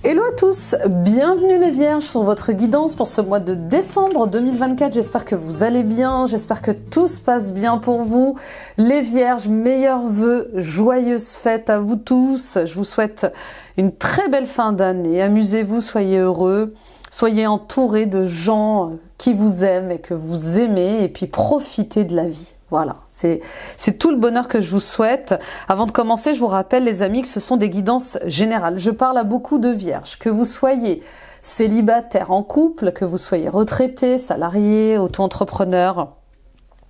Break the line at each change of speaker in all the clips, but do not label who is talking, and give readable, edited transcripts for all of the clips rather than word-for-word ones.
Hello à tous, bienvenue les Vierges sur votre guidance pour ce mois de décembre 2024. J'espère que vous allez bien, j'espère que tout se passe bien pour vous. Les Vierges, meilleurs vœux, joyeuses fêtes à vous tous. Je vous souhaite une très belle fin d'année. Amusez-vous, soyez heureux, soyez entourés de gens qui vous aiment et que vous aimez et puis profitez de la vie. Voilà, c'est tout le bonheur que je vous souhaite. Avant de commencer, je vous rappelle les amis que ce sont des guidances générales. Je parle à beaucoup de vierges, que vous soyez célibataire en couple, que vous soyez retraité, salarié, auto-entrepreneur.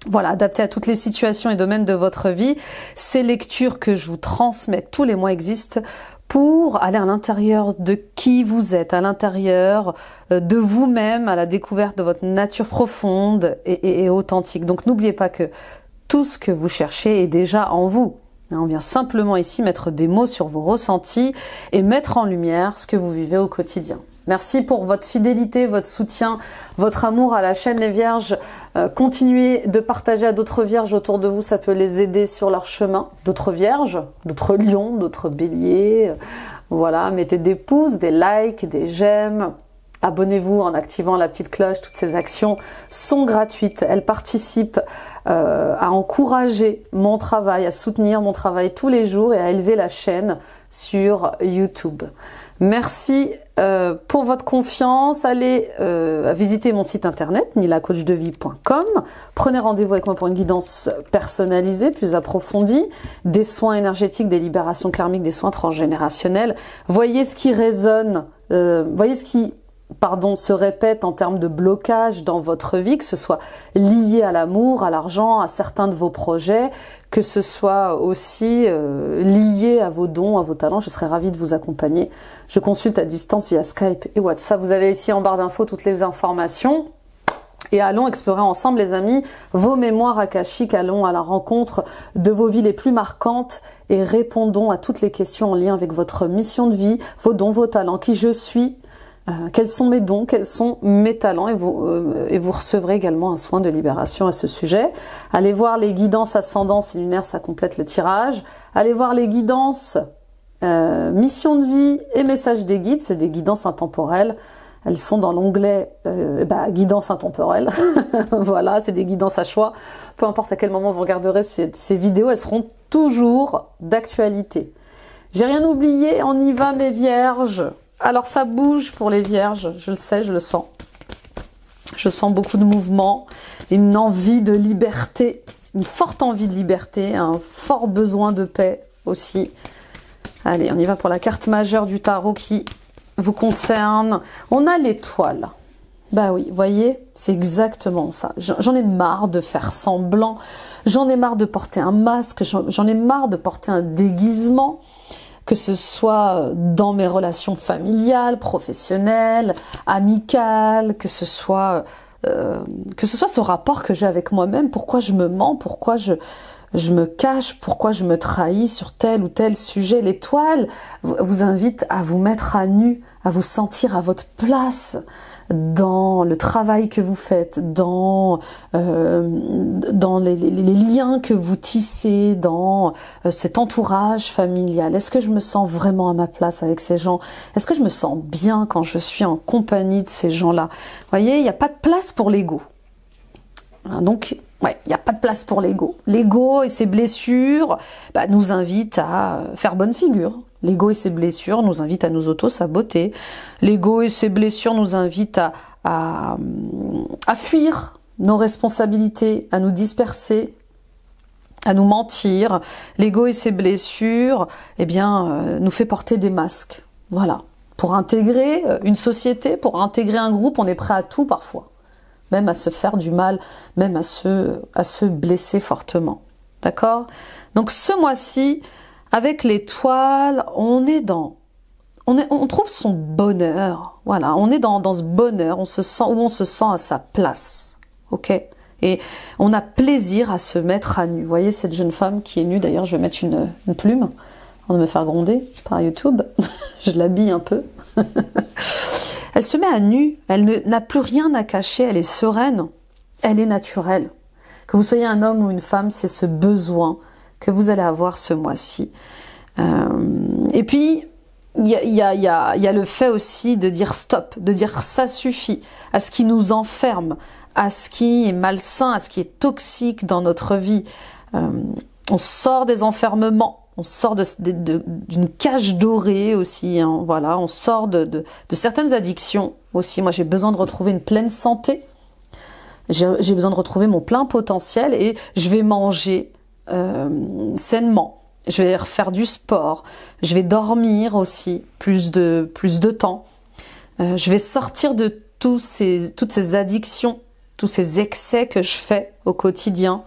Voilà, adapté à toutes les situations et domaines de votre vie. Ces lectures que je vous transmets tous les mois existent pour aller à l'intérieur de qui vous êtes, à l'intérieur de vous-même, à la découverte de votre nature profonde et authentique. Donc n'oubliez pas que tout ce que vous cherchez est déjà en vous. On vient simplement ici mettre des mots sur vos ressentis et mettre en lumière ce que vous vivez au quotidien. Merci pour votre fidélité, votre soutien, votre amour à la chaîne Les Vierges. Continuez de partager à d'autres vierges autour de vous, ça peut les aider sur leur chemin. D'autres vierges, d'autres lions, d'autres béliers. Voilà, mettez des pouces, des likes, des j'aime. Abonnez-vous en activant la petite cloche. Toutes ces actions sont gratuites. Elles participent à encourager mon travail, à soutenir mon travail tous les jours et à élever la chaîne sur YouTube. Merci pour votre confiance. Allez visiter mon site internet nilacoachdevie.com. Prenez rendez-vous avec moi pour une guidance personnalisée, plus approfondie, des soins énergétiques, des libérations karmiques, des soins transgénérationnels. Voyez ce qui résonne, voyez ce qui se répète en termes de blocage dans votre vie, que ce soit lié à l'amour, à l'argent, à certains de vos projets, que ce soit aussi lié à vos dons, à vos talents. Je serais ravie de vous accompagner. Je consulte à distance via Skype et WhatsApp. Vous avez ici en barre d'infos toutes les informations. Et allons explorer ensemble, les amis, vos mémoires akashiques. Allons à la rencontre de vos vies les plus marquantes et répondons à toutes les questions en lien avec votre mission de vie, vos dons, vos talents, qui je suis. Quels sont mes dons, quels sont mes talents, et vous recevrez également un soin de libération à ce sujet. Allez voir les guidances ascendance et lunaire, ça complète le tirage. Allez voir les guidances mission de vie et messages des guides, c'est des guidances intemporelles. Elles sont dans l'onglet guidance intemporelle. Voilà, c'est des guidances à choix. Peu importe à quel moment vous regarderez ces vidéos, elles seront toujours d'actualité. J'ai rien oublié, on y va mes vierges. Alors ça bouge pour les vierges, je le sais, je le sens. Je sens beaucoup de mouvement, une envie de liberté, une forte envie de liberté, un fort besoin de paix aussi. Allez, on y va pour la carte majeure du tarot qui vous concerne. On a l'étoile. Bah oui, vous voyez, c'est exactement ça. J'en ai marre de faire semblant, j'en ai marre de porter un masque, j'en ai marre de porter un déguisement. Que ce soit dans mes relations familiales, professionnelles, amicales, que ce soit ce rapport que j'ai avec moi-même, pourquoi je me mens, pourquoi je me cache, pourquoi je me trahis sur tel ou tel sujet. L'étoile vous invite à vous mettre à nu, à vous sentir à votre place dans le travail que vous faites, dans les liens que vous tissez, dans cet entourage familial. Est-ce que je me sens vraiment à ma place avec ces gens? Est-ce que je me sens bien quand je suis en compagnie de ces gens-là? Vous voyez, il n'y a pas de place pour l'ego. Donc, ouais, il n'y a pas de place pour l'ego. L'ego et ses blessures nous invitent à faire bonne figure. L'ego et ses blessures nous invitent à nous auto-saboter. L'ego et ses blessures nous invitent à fuir nos responsabilités, à nous disperser, à nous mentir. L'ego et ses blessures, nous fait porter des masques. Voilà. Pour intégrer une société, pour intégrer un groupe, on est prêt à tout parfois. Même à se faire du mal, même à se blesser fortement. D'accord? Donc ce mois-ci, avec l'étoile, on trouve son bonheur. Voilà, on est dans ce bonheur, on se sent à sa place. Ok? Et on a plaisir à se mettre à nu. Vous voyez cette jeune femme qui est nue, d'ailleurs je vais mettre une plume, avant de me faire gronder par YouTube. Je l'habille un peu. Elle se met à nu, elle n'a plus rien à cacher, elle est sereine, elle est naturelle. Que vous soyez un homme ou une femme, c'est ce besoin que vous allez avoir ce mois-ci. Et puis, il y a le fait aussi de dire stop, de dire ça suffit à ce qui nous enferme, à ce qui est malsain, à ce qui est toxique dans notre vie. On sort des enfermements, on sort d'une cage dorée aussi, hein, voilà, on sort de certaines addictions aussi. Moi, j'ai besoin de retrouver une pleine santé, j'ai besoin de retrouver mon plein potentiel et je vais manger sainement. Je vais faire du sport, je vais dormir aussi plus de temps. Je vais sortir de toutes ces addictions, tous ces excès que je fais au quotidien.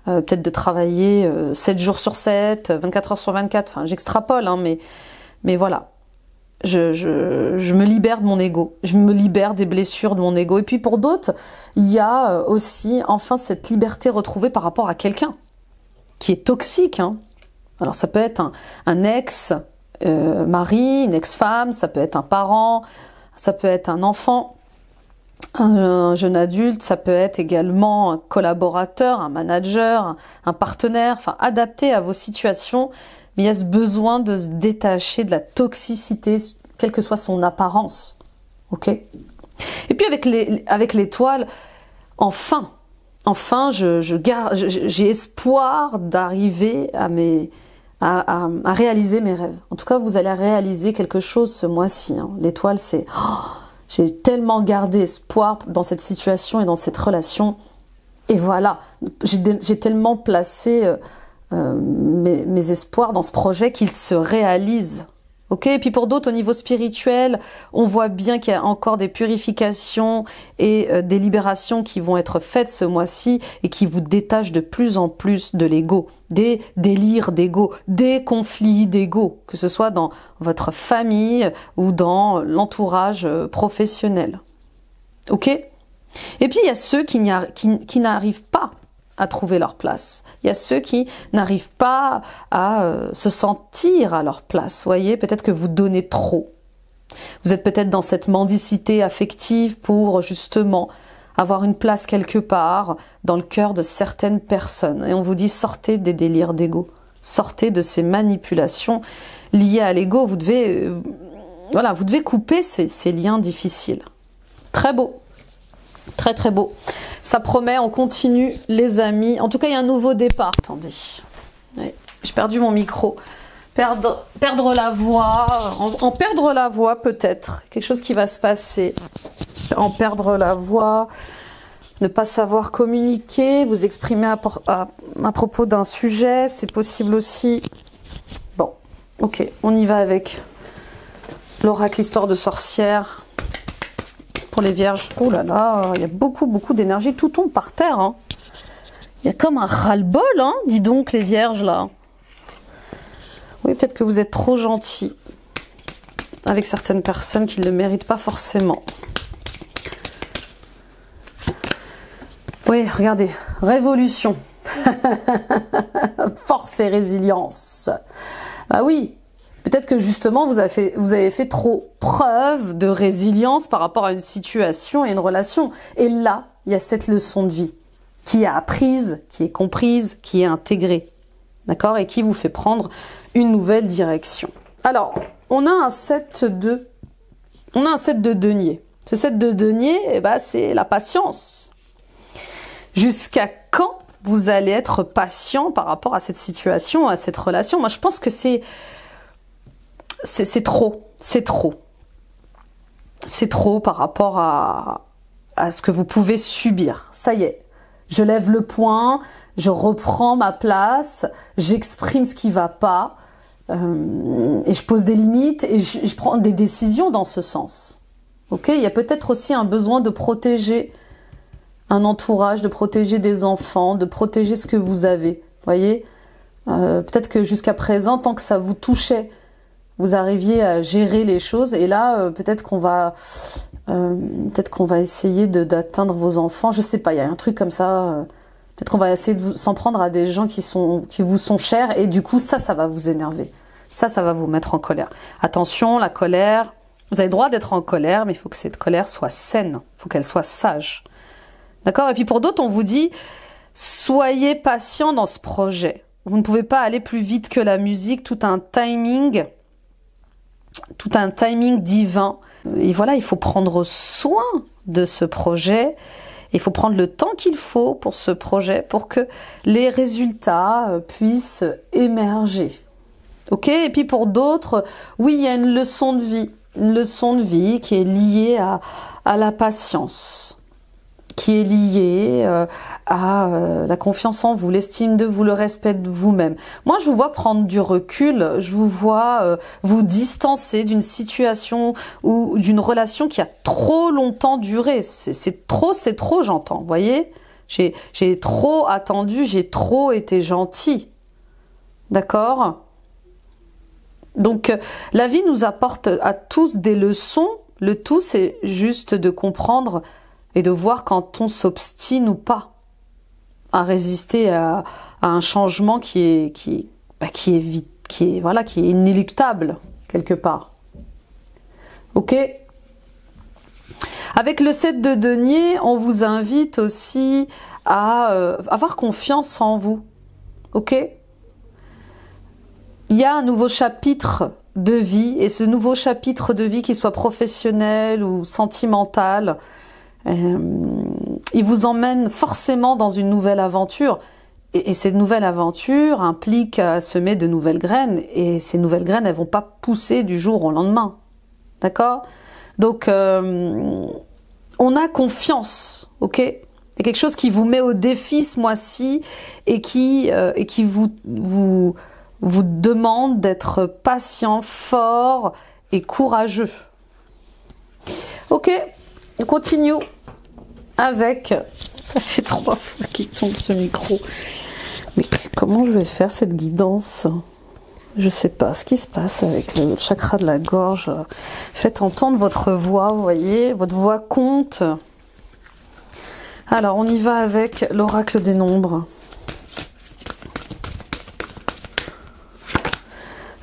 Peut-être de travailler 7 jours sur 7, 24 heures sur 24, enfin j'extrapole, hein, mais voilà. Je me libère de mon ego, je me libère des blessures de mon ego. Et puis pour d'autres, il y a aussi enfin cette liberté retrouvée par rapport à quelqu'un qui est toxique, hein. Alors ça peut être un ex-mari, une ex-femme, ça peut être un parent, ça peut être un enfant, un jeune adulte, ça peut être également un collaborateur, un manager, un partenaire, enfin adapté à vos situations, mais il y a ce besoin de se détacher de la toxicité, quelle que soit son apparence. Ok ? Et puis avec l'étoile, enfin, j'ai espoir d'arriver à réaliser mes rêves. En tout cas, vous allez réaliser quelque chose ce mois-ci. Hein. L'étoile, c'est j'ai tellement gardé espoir dans cette situation et dans cette relation. Et voilà, j'ai tellement placé mes espoirs dans ce projet qu'il se réalise. Ok, et puis pour d'autres, au niveau spirituel, on voit bien qu'il y a encore des purifications et des libérations qui vont être faites ce mois-ci et qui vous détachent de plus en plus de l'ego, des délires d'ego, des conflits d'ego, que ce soit dans votre famille ou dans l'entourage professionnel. Ok ? Et puis il y a ceux qui n'arrivent pas à trouver leur place. Il y a ceux qui n'arrivent pas à se sentir à leur place. Voyez, peut-être que vous donnez trop. Vous êtes peut-être dans cette mendicité affective pour justement avoir une place quelque part dans le cœur de certaines personnes. Et on vous dit, sortez des délires d'ego. Sortez de ces manipulations liées à l'ego. Vous devez couper ces liens difficiles. Très beau. Très très beau. Ça promet, on continue les amis. En tout cas, il y a un nouveau départ. Attendez. Ouais, j'ai perdu mon micro. Perdre la voix. En perdre la voix peut-être. Quelque chose qui va se passer. En perdre la voix. Ne pas savoir communiquer. Vous exprimer à propos d'un sujet. C'est possible aussi. Bon, ok. On y va avec l'oracle histoire de sorcière. Pour les vierges, oh là là, il y a beaucoup d'énergie, tout tombe par terre. Hein. Il y a comme un ras-le-bol, hein, dis donc les vierges là. Oui, peut-être que vous êtes trop gentils avec certaines personnes qui ne le méritent pas forcément. Oui, regardez, révolution, force et résilience. Bah oui. Peut-être que justement, vous avez fait trop preuve de résilience par rapport à une situation et une relation. Et là, il y a cette leçon de vie qui est apprise, qui est comprise, qui est intégrée. D'accord ? Et qui vous fait prendre une nouvelle direction. Alors, on a un set de deniers. Ce set de deniers, eh ben, c'est la patience. Jusqu'à quand vous allez être patient par rapport à cette situation, à cette relation ? Moi, je pense que c'est trop par rapport à ce que vous pouvez subir. Ça y est, je lève le poing, je reprends ma place, j'exprime ce qui va pas, et je pose des limites et je prends des décisions dans ce sens. Ok, il y a peut-être aussi un besoin de protéger un entourage, de protéger des enfants, de protéger ce que vous avez. Voyez, peut-être que jusqu'à présent, tant que ça vous touchait, vous arriviez à gérer les choses et là peut-être qu'on va essayer d'atteindre vos enfants, je sais pas, il y a un truc comme ça, peut-être qu'on va essayer de s'en prendre à des gens qui vous sont chers et du coup ça va vous énerver, ça va vous mettre en colère. Attention, la colère, vous avez le droit d'être en colère mais il faut que cette colère soit saine, il faut qu'elle soit sage, d'accord? Et puis pour d'autres on vous dit soyez patient dans ce projet, vous ne pouvez pas aller plus vite que la musique, tout un timing. tout un timing divin. Et voilà, il faut prendre soin de ce projet. Il faut prendre le temps qu'il faut pour ce projet pour que les résultats puissent émerger. Ok? Et puis pour d'autres, oui, il y a une leçon de vie. Une leçon de vie qui est liée à la patience, qui est liée à la confiance en vous, l'estime de vous, le respect de vous-même. Moi, je vous vois prendre du recul, je vous vois vous distancer d'une situation ou d'une relation qui a trop longtemps duré. C'est trop, j'entends, vous voyez? J'ai trop attendu, j'ai trop été gentil. D'accord? Donc, la vie nous apporte à tous des leçons. Le tout, c'est juste de comprendre et de voir quand on s'obstine ou pas à résister à un changement qui est inéluctable quelque part. Ok? Avec le 7 de denier, on vous invite aussi à avoir confiance en vous. Ok? Il y a un nouveau chapitre de vie, et ce nouveau chapitre de vie, qu'il soit professionnel ou sentimental, il vous emmène forcément dans une nouvelle aventure. Et cette nouvelle aventure implique à semer de nouvelles graines. Et ces nouvelles graines, elles vont pas pousser du jour au lendemain. D'accord? Donc, on a confiance, ok? Il y a quelque chose qui vous met au défi ce mois-ci et qui vous demande d'être patient, fort et courageux. Ok, on continue avec... Ça fait 3 fois qu'il tombe ce micro. Mais comment je vais faire cette guidance? Je sais pas ce qui se passe avec le chakra de la gorge. Faites entendre votre voix, vous voyez, votre voix compte. Alors, on y va avec l'oracle des nombres.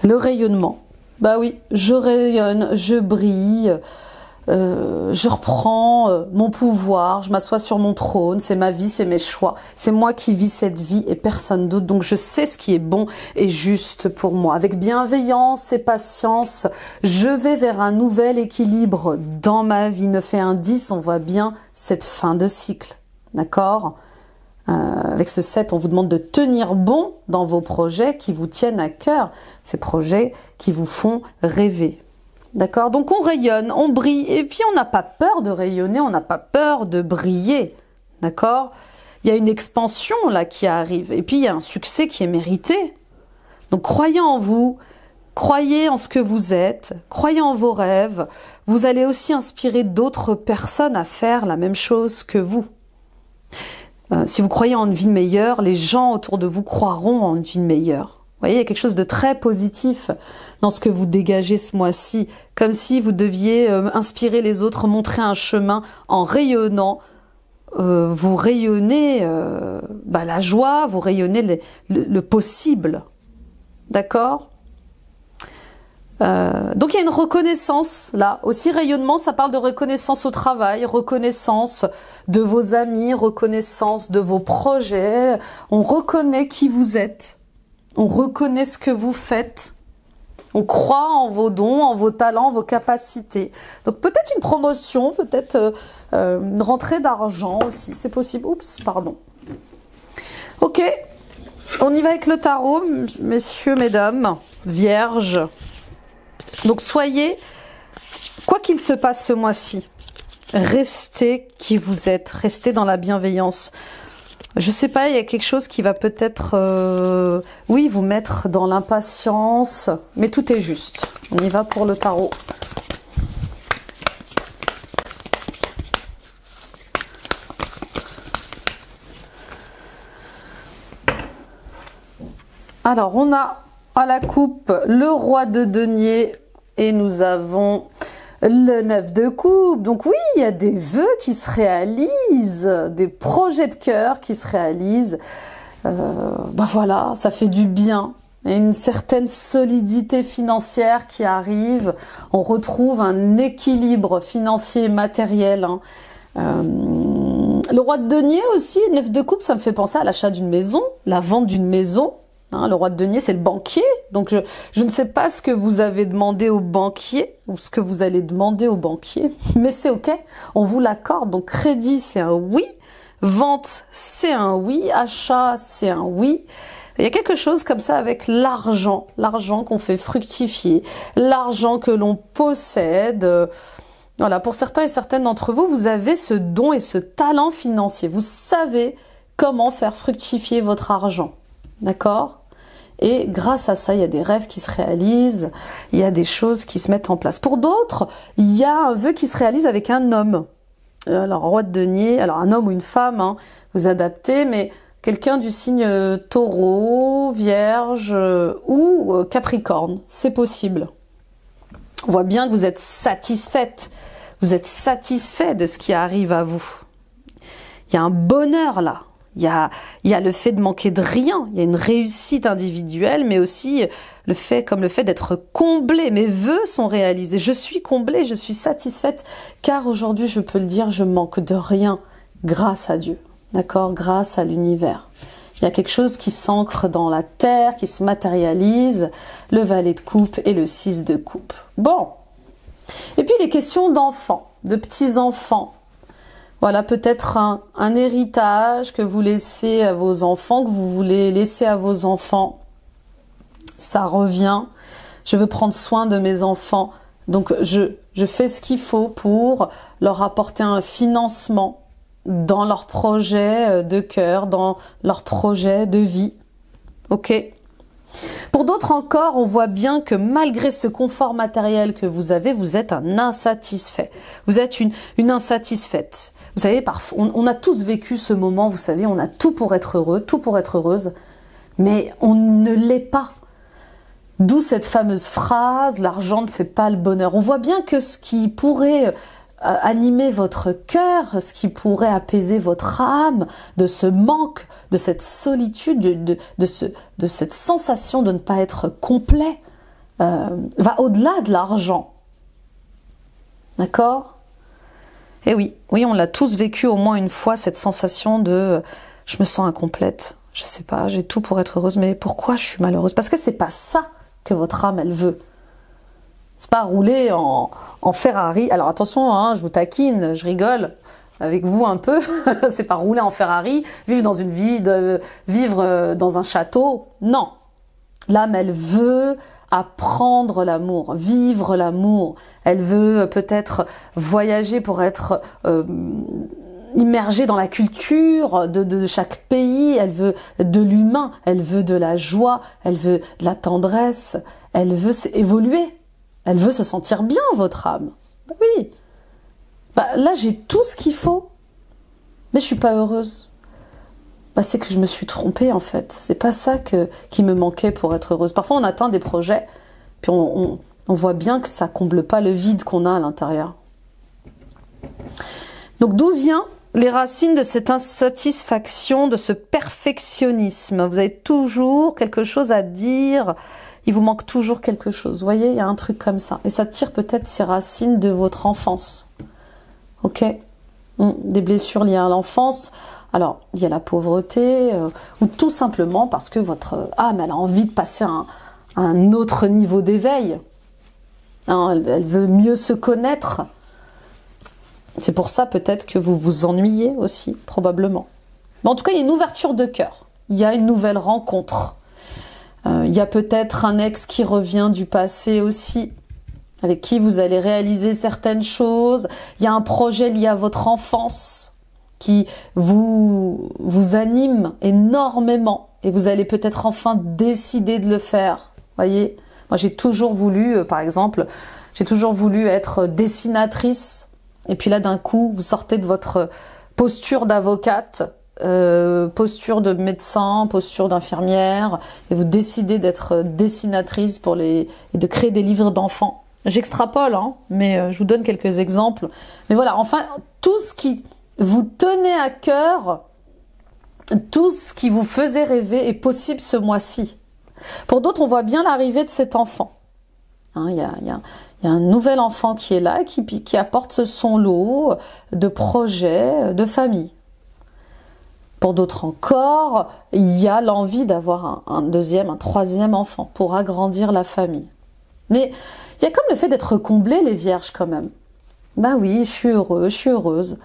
Le rayonnement. Bah oui, je rayonne, je brille, je reprends mon pouvoir, je m'assois sur mon trône, c'est ma vie, c'est mes choix, c'est moi qui vis cette vie et personne d'autre, donc je sais ce qui est bon et juste pour moi. Avec bienveillance et patience, je vais vers un nouvel équilibre dans ma vie. 9 et 1, 10, on voit bien cette fin de cycle, d'accord ? Avec ce 7, on vous demande de tenir bon dans vos projets qui vous tiennent à cœur, ces projets qui vous font rêver. D'accord? Donc on rayonne, on brille, et puis on n'a pas peur de rayonner, on n'a pas peur de briller. D'accord? Il y a une expansion là qui arrive, et puis il y a un succès qui est mérité. Donc croyez en vous, croyez en ce que vous êtes, croyez en vos rêves. Vous allez aussi inspirer d'autres personnes à faire la même chose que vous. Si vous croyez en une vie meilleure, les gens autour de vous croiront en une vie meilleure. Vous voyez, il y a quelque chose de très positif dans ce que vous dégagez ce mois-ci, comme si vous deviez inspirer les autres, montrer un chemin en rayonnant. Vous rayonnez la joie, vous rayonnez le possible. D'accord ? Donc il y a une reconnaissance là, aussi rayonnement, ça parle de reconnaissance au travail, reconnaissance de vos amis, reconnaissance de vos projets, on reconnaît qui vous êtes, on reconnaît ce que vous faites, on croit en vos dons, en vos talents, vos capacités. Donc peut-être une promotion, peut-être une rentrée d'argent aussi, c'est possible. Oups, pardon. Ok, on y va avec le tarot, messieurs, mesdames, vierges. Donc soyez, quoi qu'il se passe ce mois-ci, restez qui vous êtes, restez dans la bienveillance. Je sais pas, il y a quelque chose qui va peut-être, oui, vous mettre dans l'impatience, mais tout est juste. On y va pour le tarot. Alors, on a à la coupe le roi de denier et nous avons le 9 de coupe. Donc oui, il y a des vœux qui se réalisent, des projets de cœur qui se réalisent. Voilà, ça fait du bien. Il y a une certaine solidité financière qui arrive. On retrouve un équilibre financier et matériel. Le roi de denier aussi, 9 de coupe, ça me fait penser à l'achat d'une maison, la vente d'une maison. Hein, le roi de denier, c'est le banquier. Donc, je ne sais pas ce que vous avez demandé au banquier ou ce que vous allez demander au banquier, mais c'est OK. On vous l'accorde. Donc, crédit, c'est un oui. Vente, c'est un oui. Achat, c'est un oui. Il y a quelque chose comme ça avec l'argent. L'argent qu'on fait fructifier. L'argent que l'on possède. Voilà, pour certains et certaines d'entre vous, vous avez ce don et ce talent financier. Vous savez comment faire fructifier votre argent. D'accord ? Et grâce à ça, il y a des rêves qui se réalisent, il y a des choses qui se mettent en place. Pour d'autres, il y a un vœu qui se réalise avec un homme. Alors, roi de denier, alors un homme ou une femme, hein, vous adaptez, mais quelqu'un du signe taureau, vierge ou capricorne, c'est possible. On voit bien que vous êtes satisfaite, vous êtes satisfait de ce qui arrive à vous. Il y a un bonheur là. Il y a le fait de manquer de rien, il y a une réussite individuelle, mais aussi le fait d'être comblé. Mes vœux sont réalisés, je suis comblée, je suis satisfaite, car aujourd'hui, je peux le dire, je manque de rien grâce à Dieu, d'accord, grâce à l'univers. Il y a quelque chose qui s'ancre dans la terre, qui se matérialise, le valet de coupe et le 6 de coupe. Bon. Et puis les questions d'enfants, de petits-enfants. Voilà, peut-être un héritage que vous laissez à vos enfants, que vous voulez laisser à vos enfants. Ça revient. Je veux prendre soin de mes enfants. Donc, je fais ce qu'il faut pour leur apporter un financement dans leur projet de cœur, dans leur projet de vie. OK ? Pour d'autres encore, on voit bien que malgré ce confort matériel que vous avez, vous êtes un insatisfait. Vous êtes une insatisfaite. Vous savez, parfois, on a tous vécu ce moment, vous savez, on a tout pour être heureux, tout pour être heureuse, mais on ne l'est pas. D'où cette fameuse phrase, l'argent ne fait pas le bonheur. On voit bien que ce qui pourrait animer votre cœur, ce qui pourrait apaiser votre âme, de ce manque, de cette solitude, de cette sensation de ne pas être complet, va au-delà de l'argent. D'accord ? Et oui, on l'a tous vécu au moins une fois, cette sensation de « je me sens incomplète, je sais pas, j'ai tout pour être heureuse, mais pourquoi je suis malheureuse ?» Parce que c'est pas ça que votre âme, elle veut. C'est pas rouler en Ferrari. Alors attention, hein, je vous taquine, je rigole avec vous un peu. C'est pas rouler en Ferrari, vivre dans une ville, vivre dans un château. Non. L'âme, elle veut apprendre l'amour, vivre l'amour. Elle veut peut-être voyager pour être immergée dans la culture de chaque pays. Elle veut de l'humain, elle veut de la joie, elle veut de la tendresse, elle veut évoluer. Elle veut se sentir bien, votre âme. Bah oui. Bah, là, j'ai tout ce qu'il faut, mais je suis pas heureuse. Bah, c'est que je me suis trompée, en fait. C'est pas ça qui me manquait pour être heureuse. Parfois, on atteint des projets, puis on voit bien que ça comble pas le vide qu'on a à l'intérieur. Donc, d'où viennent les racines de cette insatisfaction, de ce perfectionnisme? Vous avez toujours quelque chose à dire. Il vous manque toujours quelque chose. Vous voyez, il y a un truc comme ça. Et ça tire peut-être ses racines de votre enfance. OK ? Des blessures liées à l'enfance. Alors, il y a la pauvreté, ou tout simplement parce que votre âme, elle a envie de passer à un autre niveau d'éveil. Hein, elle veut mieux se connaître. C'est pour ça peut-être que vous vous ennuyez aussi, probablement. Mais en tout cas, il y a une ouverture de cœur. Il y a une nouvelle rencontre. Il y a peut-être un ex qui revient du passé aussi, avec qui vous allez réaliser certaines choses. Il y a un projet lié à votre enfance qui vous anime énormément et vous allez peut-être enfin décider de le faire. Voyez, moi j'ai toujours voulu, par exemple, j'ai toujours voulu être dessinatrice. Et puis là, d'un coup, vous sortez de votre posture d'avocate, posture de médecin, posture d'infirmière, et vous décidez d'être dessinatrice et de créer des livres d'enfants. J'extrapole, hein, mais je vous donne quelques exemples. Mais voilà, enfin, tout ce qui vous tenait à cœur, tout ce qui vous faisait rêver est possible ce mois-ci. Pour d'autres, on voit bien l'arrivée de cet enfant. Hein, il y a un nouvel enfant qui est là, qui apporte son lot de projets, de famille. Pour d'autres encore, il y a l'envie d'avoir un deuxième, un troisième enfant pour agrandir la famille. Mais il y a comme le fait d'être comblé, les vierges, quand même. Bah oui, je suis heureux, je suis heureuse.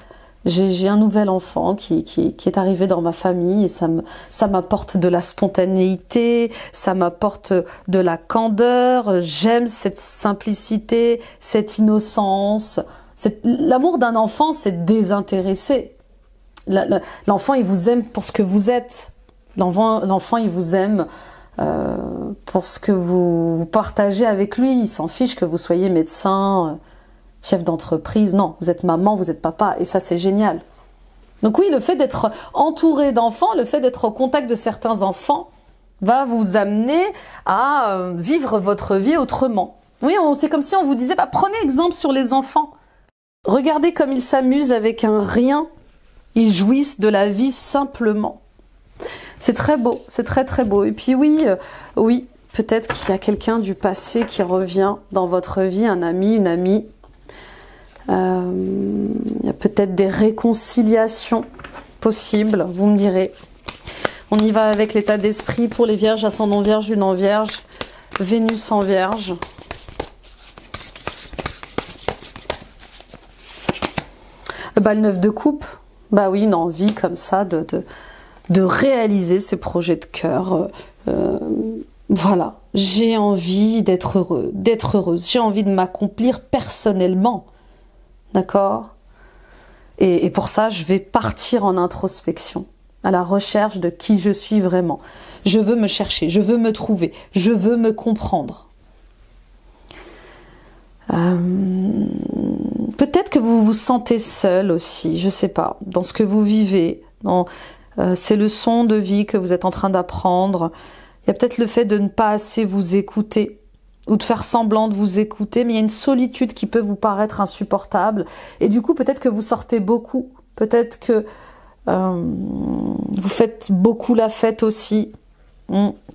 J'ai un nouvel enfant qui est arrivé dans ma famille et ça m'apporte de la spontanéité, ça m'apporte de la candeur. J'aime cette simplicité, cette innocence. L'amour d'un enfant, c'est désintéressé. L'enfant, il vous aime pour ce que vous êtes. L'enfant, il vous aime pour ce que vous partagez avec lui. Il s'en fiche que vous soyez médecin, chef d'entreprise. Non, vous êtes maman, vous êtes papa. Et ça, c'est génial. Donc oui, le fait d'être entouré d'enfants, le fait d'être au contact de certains enfants va vous amener à vivre votre vie autrement. Oui, c'est comme si on vous disait, bah, prenez exemple sur les enfants. Regardez comme ils s'amusent avec un rien. Ils jouissent de la vie simplement. C'est très beau, c'est très très beau. Et puis oui, peut-être qu'il y a quelqu'un du passé qui revient dans votre vie, un ami, une amie. Il y a peut-être des réconciliations possibles, vous me direz. On y va avec l'état d'esprit pour les vierges, ascendant vierge, lune en vierge, Vénus en vierge. Bah, le 9 de coupe, bah oui, une envie comme ça de réaliser ses projets de cœur. Voilà, j'ai envie d'être heureux, d'être heureuse. J'ai envie de m'accomplir personnellement. D'accord ? Et pour ça, je vais partir en introspection, à la recherche de qui je suis vraiment. Je veux me chercher, je veux me trouver, je veux me comprendre. Peut-être que vous vous sentez seul aussi, je ne sais pas, dans ce que vous vivez, dans ces leçons de vie que vous êtes en train d'apprendre. Il y a peut-être le fait de ne pas assez vous écouter, ou de faire semblant de vous écouter, mais il y a une solitude qui peut vous paraître insupportable. Et du coup, peut-être que vous sortez beaucoup, peut-être que vous faites beaucoup la fête aussi.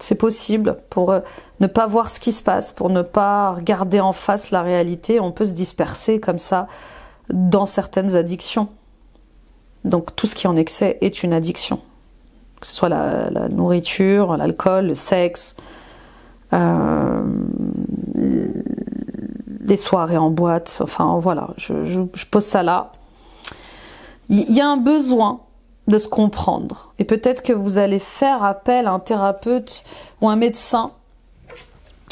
C'est possible, pour ne pas voir ce qui se passe, pour ne pas regarder en face la réalité. On peut se disperser comme ça dans certaines addictions. Donc tout ce qui est en excès est une addiction. Que ce soit la nourriture, l'alcool, le sexe, les soirées en boîte, enfin voilà, je pose ça là. Il y a un besoin de se comprendre. Et peut-être que vous allez faire appel à un thérapeute ou un médecin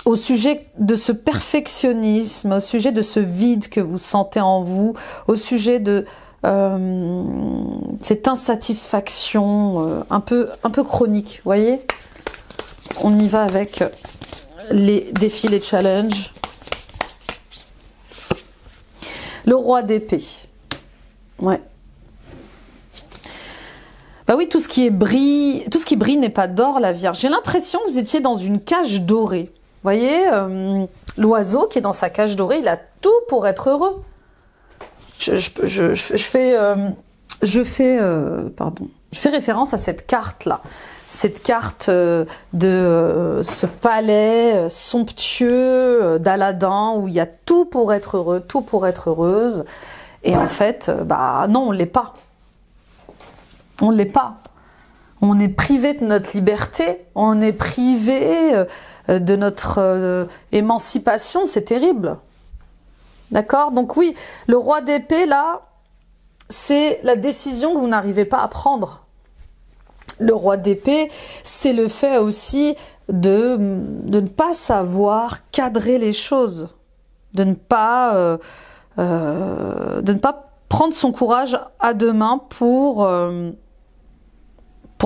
au sujet de ce perfectionnisme, au sujet de ce vide que vous sentez en vous, au sujet de cette insatisfaction un peu chronique, vous voyez ? On y va avec les défis, les challenges. Le roi d'épée. Ouais. Bah oui, tout ce qui brille n'est pas d'or, la Vierge. J'ai l'impression que vous étiez dans une cage dorée. Vous voyez, l'oiseau qui est dans sa cage dorée, il a tout pour être heureux. Je fais référence à cette carte-là. Cette carte de ce palais somptueux d'Aladin où il y a tout pour être heureux, tout pour être heureuse. Et en fait, bah non, on l'est pas. On l'est pas. On est privé de notre liberté, on est privé de notre émancipation, c'est terrible. D'accord ? Donc oui, le roi d'épée, là, c'est la décision que vous n'arrivez pas à prendre. Le roi d'épée, c'est le fait aussi de ne pas savoir cadrer les choses, de ne pas prendre son courage à deux mains pour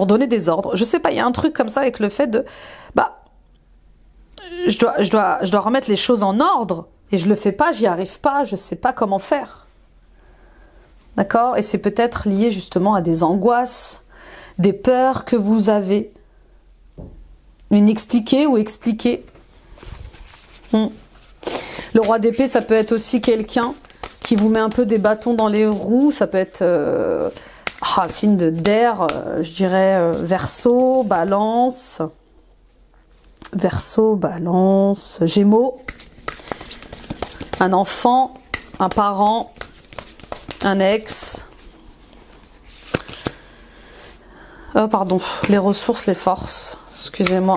donner des ordres. Je sais pas, il y a un truc comme ça avec le fait de, bah, je dois remettre les choses en ordre et je le fais pas, j'y arrive pas, je sais pas comment faire. D'accord ? Et c'est peut-être lié justement à des angoisses, des peurs que vous avez, inexpliquées ou expliquées. Le roi d'épée, ça peut être aussi quelqu'un qui vous met un peu des bâtons dans les roues, ça peut être signe d'air, je dirais Verseau, Balance, Gémeaux, un enfant, un parent, un ex. Oh, pardon, les ressources, les forces. Excusez-moi.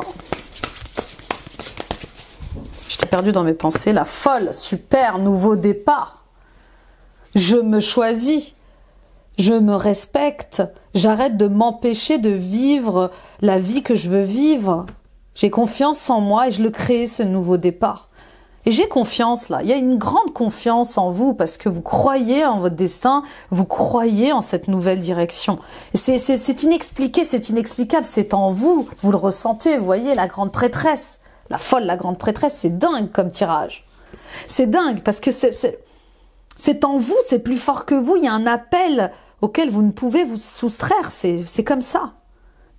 J'étais perdue dans mes pensées. La folle, super, nouveau départ. Je me choisis. Je me respecte. J'arrête de m'empêcher de vivre la vie que je veux vivre. J'ai confiance en moi et je le crée, ce nouveau départ. Et j'ai confiance là. Il y a une grande confiance en vous parce que vous croyez en votre destin, vous croyez en cette nouvelle direction. C'est inexpliqué, c'est inexplicable, c'est en vous. Vous le ressentez, vous voyez, la grande prêtresse. La folle, la grande prêtresse, c'est dingue comme tirage. C'est dingue parce que c'est en vous, c'est plus fort que vous. Il y a un appel auquel vous ne pouvez vous soustraire. C'est comme ça.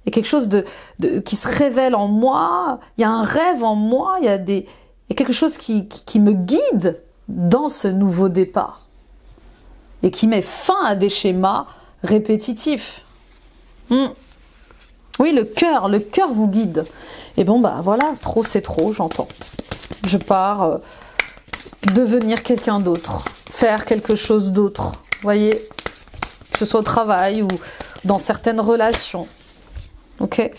Il y a quelque chose qui se révèle en moi. Il y a un rêve en moi. Il y a quelque chose qui me guide dans ce nouveau départ. Et qui met fin à des schémas répétitifs. Oui, le cœur vous guide. Et bon, bah voilà, trop c'est trop, j'entends. Je pars devenir quelqu'un d'autre. Faire quelque chose d'autre. Vous voyez, que ce soit au travail ou dans certaines relations. Ok.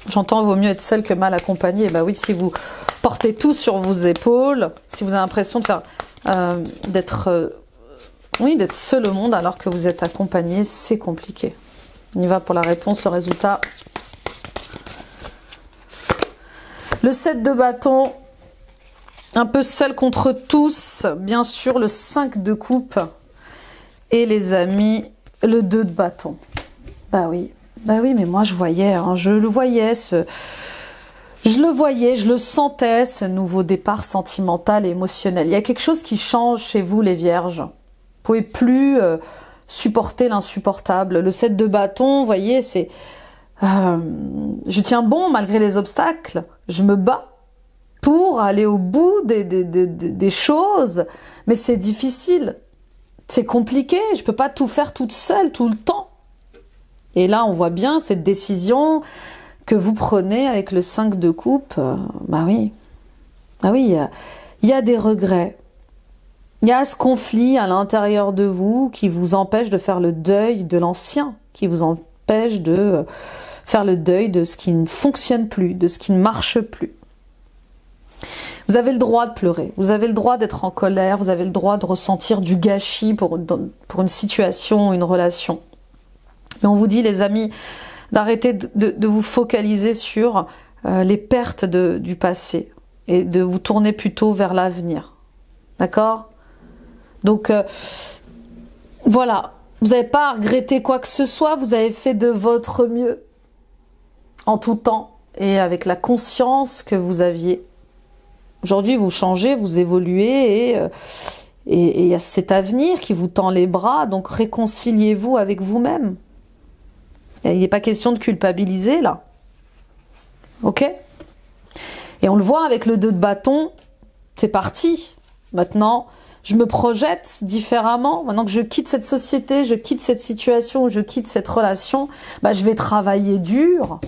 J'entends, vaut mieux être seul que mal accompagné. Et bah oui, si vous portez tout sur vos épaules, si vous avez l'impression d'être seul au monde alors que vous êtes accompagné, c'est compliqué. On y va pour la réponse au résultat. Le 7 de bâton, un peu seul contre tous, bien sûr, le 5 de coupe. Et les amis, le 2 de bâton. Bah oui, mais moi je voyais, hein, je le voyais, je le sentais, ce nouveau départ sentimental et émotionnel. Il y a quelque chose qui change chez vous, les vierges. Vous pouvez plus supporter l'insupportable. Le 7 de bâton, vous voyez, c'est... je tiens bon malgré les obstacles. Je me bats pour aller au bout des choses. Mais c'est difficile. C'est compliqué. Je peux pas tout faire toute seule, tout le temps. Et là, on voit bien cette décision que vous prenez avec le 5 de coupe. Bah oui, il y a des regrets. Il y a ce conflit à l'intérieur de vous qui vous empêche de faire le deuil de l'ancien, qui vous empêche de faire le deuil de ce qui ne fonctionne plus, de ce qui ne marche plus. Vous avez le droit de pleurer, vous avez le droit d'être en colère, vous avez le droit de ressentir du gâchis pour une situation, une relation. Mais on vous dit, les amis, d'arrêter de vous focaliser sur les pertes du passé et de vous tourner plutôt vers l'avenir. D'accord ? Donc, voilà, vous n'avez pas à regretter quoi que ce soit, vous avez fait de votre mieux en tout temps et avec la conscience que vous aviez. Aujourd'hui, vous changez, vous évoluez et il y a cet avenir qui vous tend les bras, donc réconciliez-vous avec vous-même. Il n'est pas question de culpabiliser là. Ok ? Et on le voit avec le 2 de bâton, c'est parti. Maintenant, je me projette différemment. Maintenant que je quitte cette société, je quitte cette situation, je quitte cette relation, bah, je vais travailler dur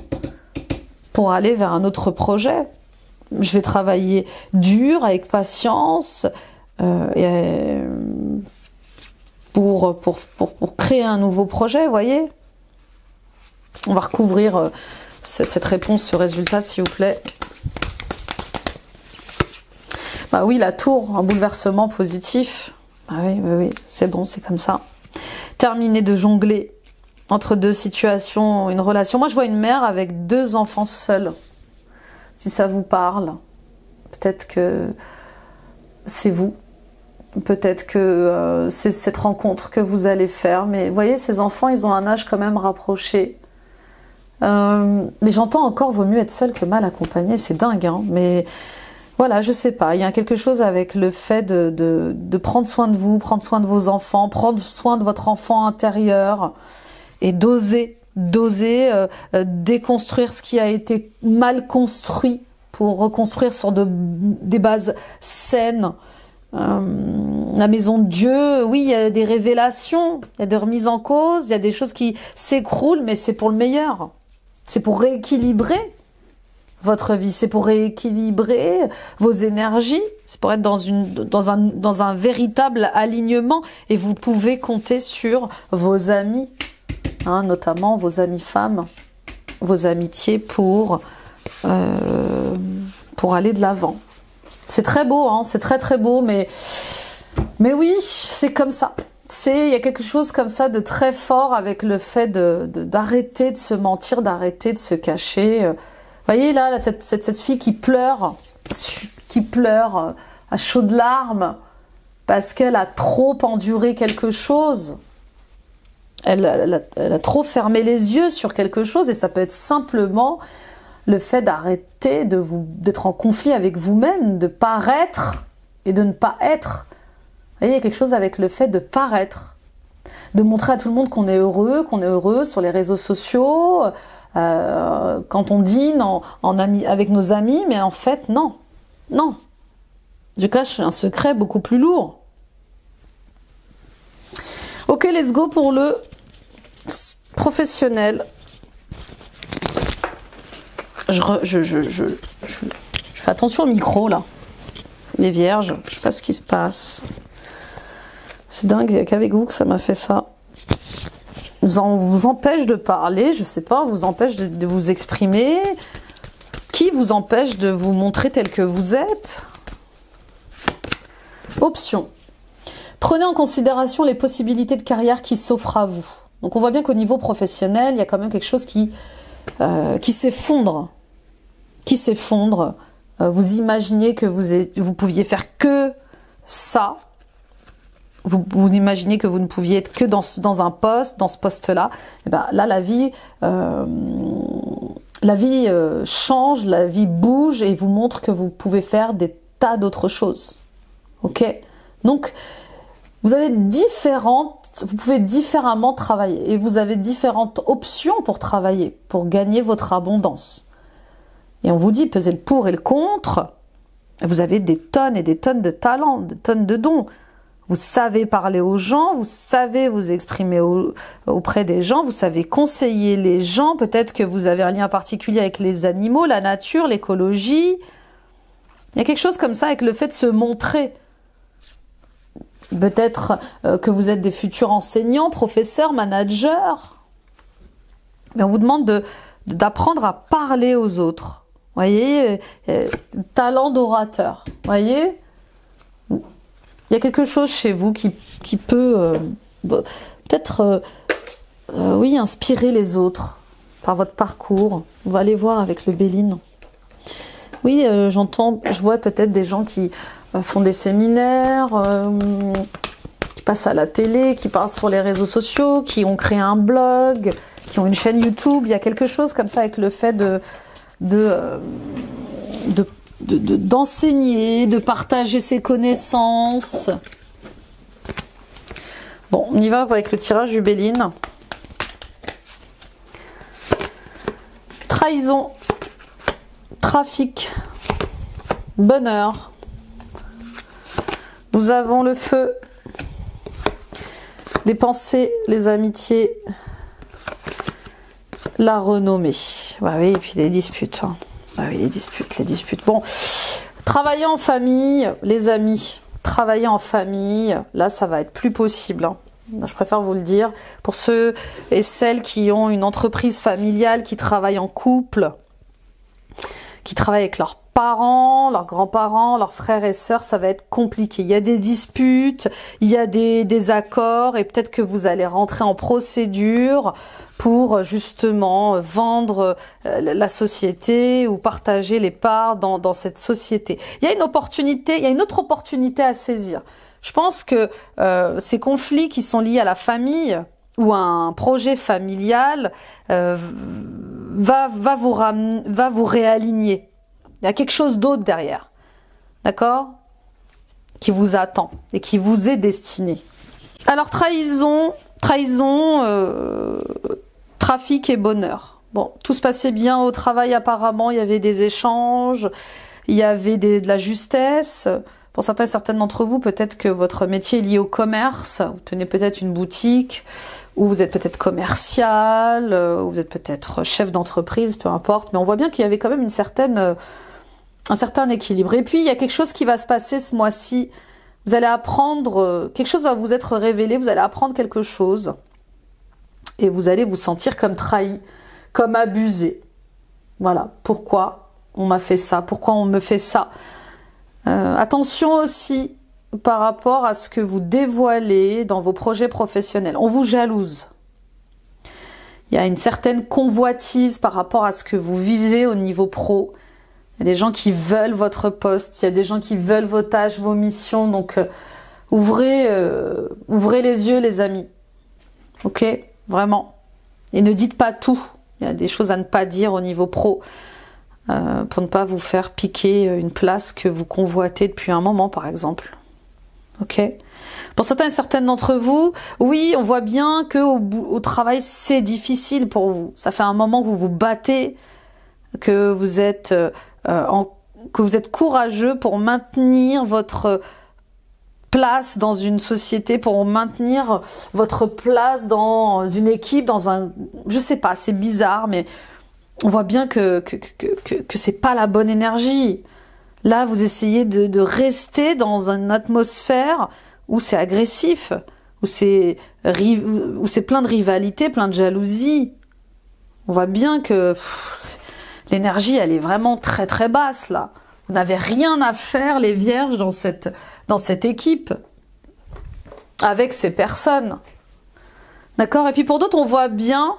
pour aller vers un autre projet. Je vais travailler dur, avec patience, pour créer un nouveau projet, vous voyez ? On va recouvrir cette réponse, ce résultat, s'il vous plaît. Bah oui, la tour, un bouleversement positif. Ah oui, c'est bon, c'est comme ça. Terminer de jongler entre deux situations, une relation. Moi, je vois une mère avec 2 enfants seuls. Si ça vous parle, peut-être que c'est vous. Peut-être que c'est cette rencontre que vous allez faire. Mais vous voyez, ces enfants, ils ont un âge quand même rapproché. Mais j'entends encore, vaut mieux être seul que mal accompagné. C'est dingue, hein. Mais voilà, je sais pas. Il y a quelque chose avec le fait de prendre soin de vous, prendre soin de vos enfants, prendre soin de votre enfant intérieur et d'oser déconstruire ce qui a été mal construit pour reconstruire sur des bases saines. La maison de Dieu, oui, il y a des révélations, il y a des remises en cause, il y a des choses qui s'écroulent, mais c'est pour le meilleur. C'est pour rééquilibrer votre vie, c'est pour rééquilibrer vos énergies, c'est pour être dans un véritable alignement, et vous pouvez compter sur vos amis. hein, notamment vos amies femmes, vos amitiés pour aller de l'avant. C'est très beau, hein, c'est très très beau, mais oui, c'est comme ça. Il y a quelque chose comme ça de très fort avec le fait d'arrêter de se mentir, d'arrêter de se cacher. Vous voyez là, cette fille qui pleure à chaudes larmes parce qu'elle a trop enduré quelque chose. Elle a trop fermé les yeux sur quelque chose, et ça peut être simplement le fait d'arrêter d'être en conflit avec vous-même, de paraître et de ne pas être. Vous voyez, il y a quelque chose avec le fait de paraître, de montrer à tout le monde qu'on est heureux sur les réseaux sociaux, quand on dîne avec nos amis, mais en fait, non. Je cache un secret beaucoup plus lourd. Ok, let's go pour le professionnel. Je fais attention au micro, là. Les vierges, je sais pas ce qui se passe. C'est dingue, il n'y a qu'avec vous que ça m'a fait ça. Vous empêche de parler, je sais pas, vous empêche de vous exprimer. Qui vous empêche de vous montrer tel que vous êtes? Option. Prenez en considération les possibilités de carrière qui s'offrent à vous. Donc on voit bien qu'au niveau professionnel, il y a quand même quelque chose qui s'effondre. Vous imaginez que vous pouviez faire que ça. Vous imaginez que vous ne pouviez être que dans un poste, dans ce poste-là. Et ben là, la vie change, la vie bouge et vous montre que vous pouvez faire des tas d'autres choses. Ok? Donc, vous pouvez différemment travailler et vous avez différentes options pour travailler, pour gagner votre abondance. Et on vous dit, pesez le pour et le contre. Vous avez des tonnes et des tonnes de talents, des tonnes de dons. Vous savez parler aux gens, vous savez vous exprimer auprès des gens, vous savez conseiller les gens. Peut-être que vous avez un lien particulier avec les animaux, la nature, l'écologie. Il y a quelque chose comme ça avec le fait de se montrer. Peut-être que vous êtes des futurs enseignants, professeurs, managers. Mais on vous demande d'apprendre à parler aux autres. Vous voyez, talent d'orateur. Vous voyez, il y a quelque chose chez vous qui peut peut-être oui, inspirer les autres par votre parcours. On va aller voir avec le Béline. Oui, je vois peut-être des gens qui font des séminaires, qui passent à la télé, qui parlent sur les réseaux sociaux, qui ont créé un blog, qui ont une chaîne YouTube. Il y a quelque chose comme ça avec le fait d'enseigner, de partager ses connaissances. Bon, on y va avec le tirage du Béline. Trahison, trafic, bonheur. Nous avons le feu, les pensées, les amitiés, la renommée. Bah oui, et puis les disputes. Hein. Bah oui, les disputes. Bon, travailler en famille, les amis, travailler en famille, là, ça va être plus possible. Hein. Je préfère vous le dire. Pour ceux et celles qui ont une entreprise familiale, qui travaillent en couple, qui travaillent avec leurs parents, leurs grands-parents, leurs frères et sœurs, ça va être compliqué. Il y a des disputes, il y a des accords et peut-être que vous allez rentrer en procédure pour justement vendre la société ou partager les parts dans cette société. Il y a une opportunité, il y a une autre opportunité à saisir. Je pense que ces conflits qui sont liés à la famille ou à un projet familial va vous réaligner. Il y a quelque chose d'autre derrière, d'accord, qui vous attend et qui vous est destiné. Alors trahison, trafic et bonheur. Bon, tout se passait bien au travail apparemment, il y avait des échanges, il y avait de la justesse. Pour certaines d'entre vous, peut-être que votre métier est lié au commerce, vous tenez peut-être une boutique, ou vous êtes peut-être commercial, ou vous êtes peut-être chef d'entreprise, peu importe, mais on voit bien qu'il y avait quand même un certain équilibre. Et puis, il y a quelque chose qui va se passer ce mois-ci. Vous allez apprendre, quelque chose va vous être révélé, vous allez apprendre quelque chose. et vous allez vous sentir comme trahi, comme abusé. Voilà, pourquoi on m'a fait ça, pourquoi on me fait ça. Attention aussi par rapport à ce que vous dévoilez dans vos projets professionnels. On vous jalouse. Il y a une certaine convoitise par rapport à ce que vous vivez au niveau pro. Il y a des gens qui veulent votre poste, il y a des gens qui veulent vos tâches, vos missions. Donc, ouvrez les yeux, les amis. Ok? Vraiment. Et ne dites pas tout. Il y a des choses à ne pas dire au niveau pro. Pour ne pas vous faire piquer une place que vous convoitez depuis un moment, par exemple. Ok? Pour certains et certaines d'entre vous, oui, on voit bien que au travail, c'est difficile pour vous. Ça fait un moment que vous vous battez, que vous êtes courageux pour maintenir votre place dans une société, pour maintenir votre place dans une équipe, dans un... Je sais pas, c'est bizarre, mais on voit bien que c'est pas la bonne énergie. Là, vous essayez de rester dans une atmosphère où c'est agressif, où c'est plein de rivalité, plein de jalousie. On voit bien que l'énergie, elle est vraiment très très basse, là. Vous n'avez rien à faire, les vierges, dans cette équipe, avec ces personnes. D'accord? Et puis pour d'autres, on voit bien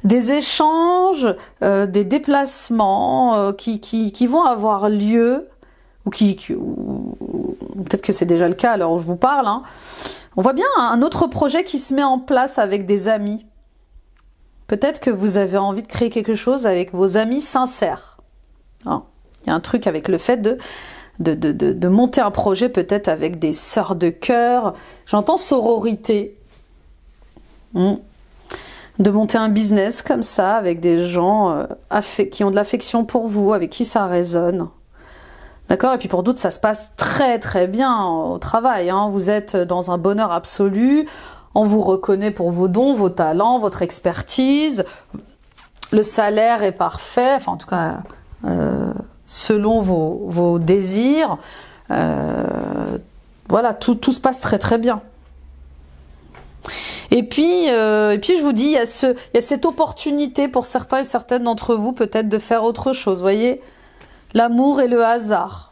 des échanges, des déplacements qui vont avoir lieu, ou peut-être que c'est déjà le cas à l'heure où je vous parle. Hein. On voit bien un autre projet qui se met en place avec des amis. Peut-être que vous avez envie de créer quelque chose avec vos amis sincères. Hein. Il y a un truc avec le fait de monter un projet peut-être avec des sœurs de cœur. J'entends sororité. De monter un business comme ça avec des gens qui ont de l'affection pour vous, avec qui ça résonne. D'accord? Et puis pour d'autres, ça se passe très très bien au travail. Hein. Vous êtes dans un bonheur absolu. On vous reconnaît pour vos dons, vos talents, votre expertise. Le salaire est parfait. Enfin, en tout cas, selon vos désirs. Voilà, tout se passe très très bien. Et puis je vous dis, il y a cette opportunité pour certains et certaines d'entre vous peut-être de faire autre chose. Vous voyez, l'amour et le hasard.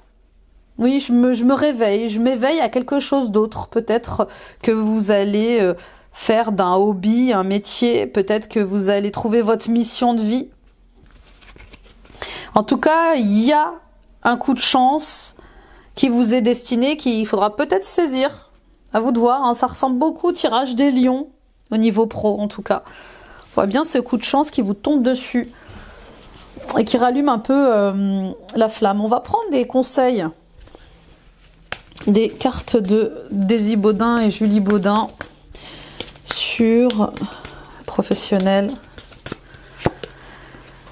Oui, je me réveille, je m'éveille à quelque chose d'autre. Peut-être que vous allez faire d'un hobby un métier. Peut-être que vous allez trouver votre mission de vie. En tout cas, il y a un coup de chance qui vous est destiné, qu'il faudra peut-être saisir. À vous de voir, hein, ça ressemble beaucoup au tirage des lions, au niveau pro en tout cas. On voit bien ce coup de chance qui vous tombe dessus et qui rallume un peu la flamme. On va prendre des conseils, des cartes de Daisy Baudin et Julie Baudin sur professionnel.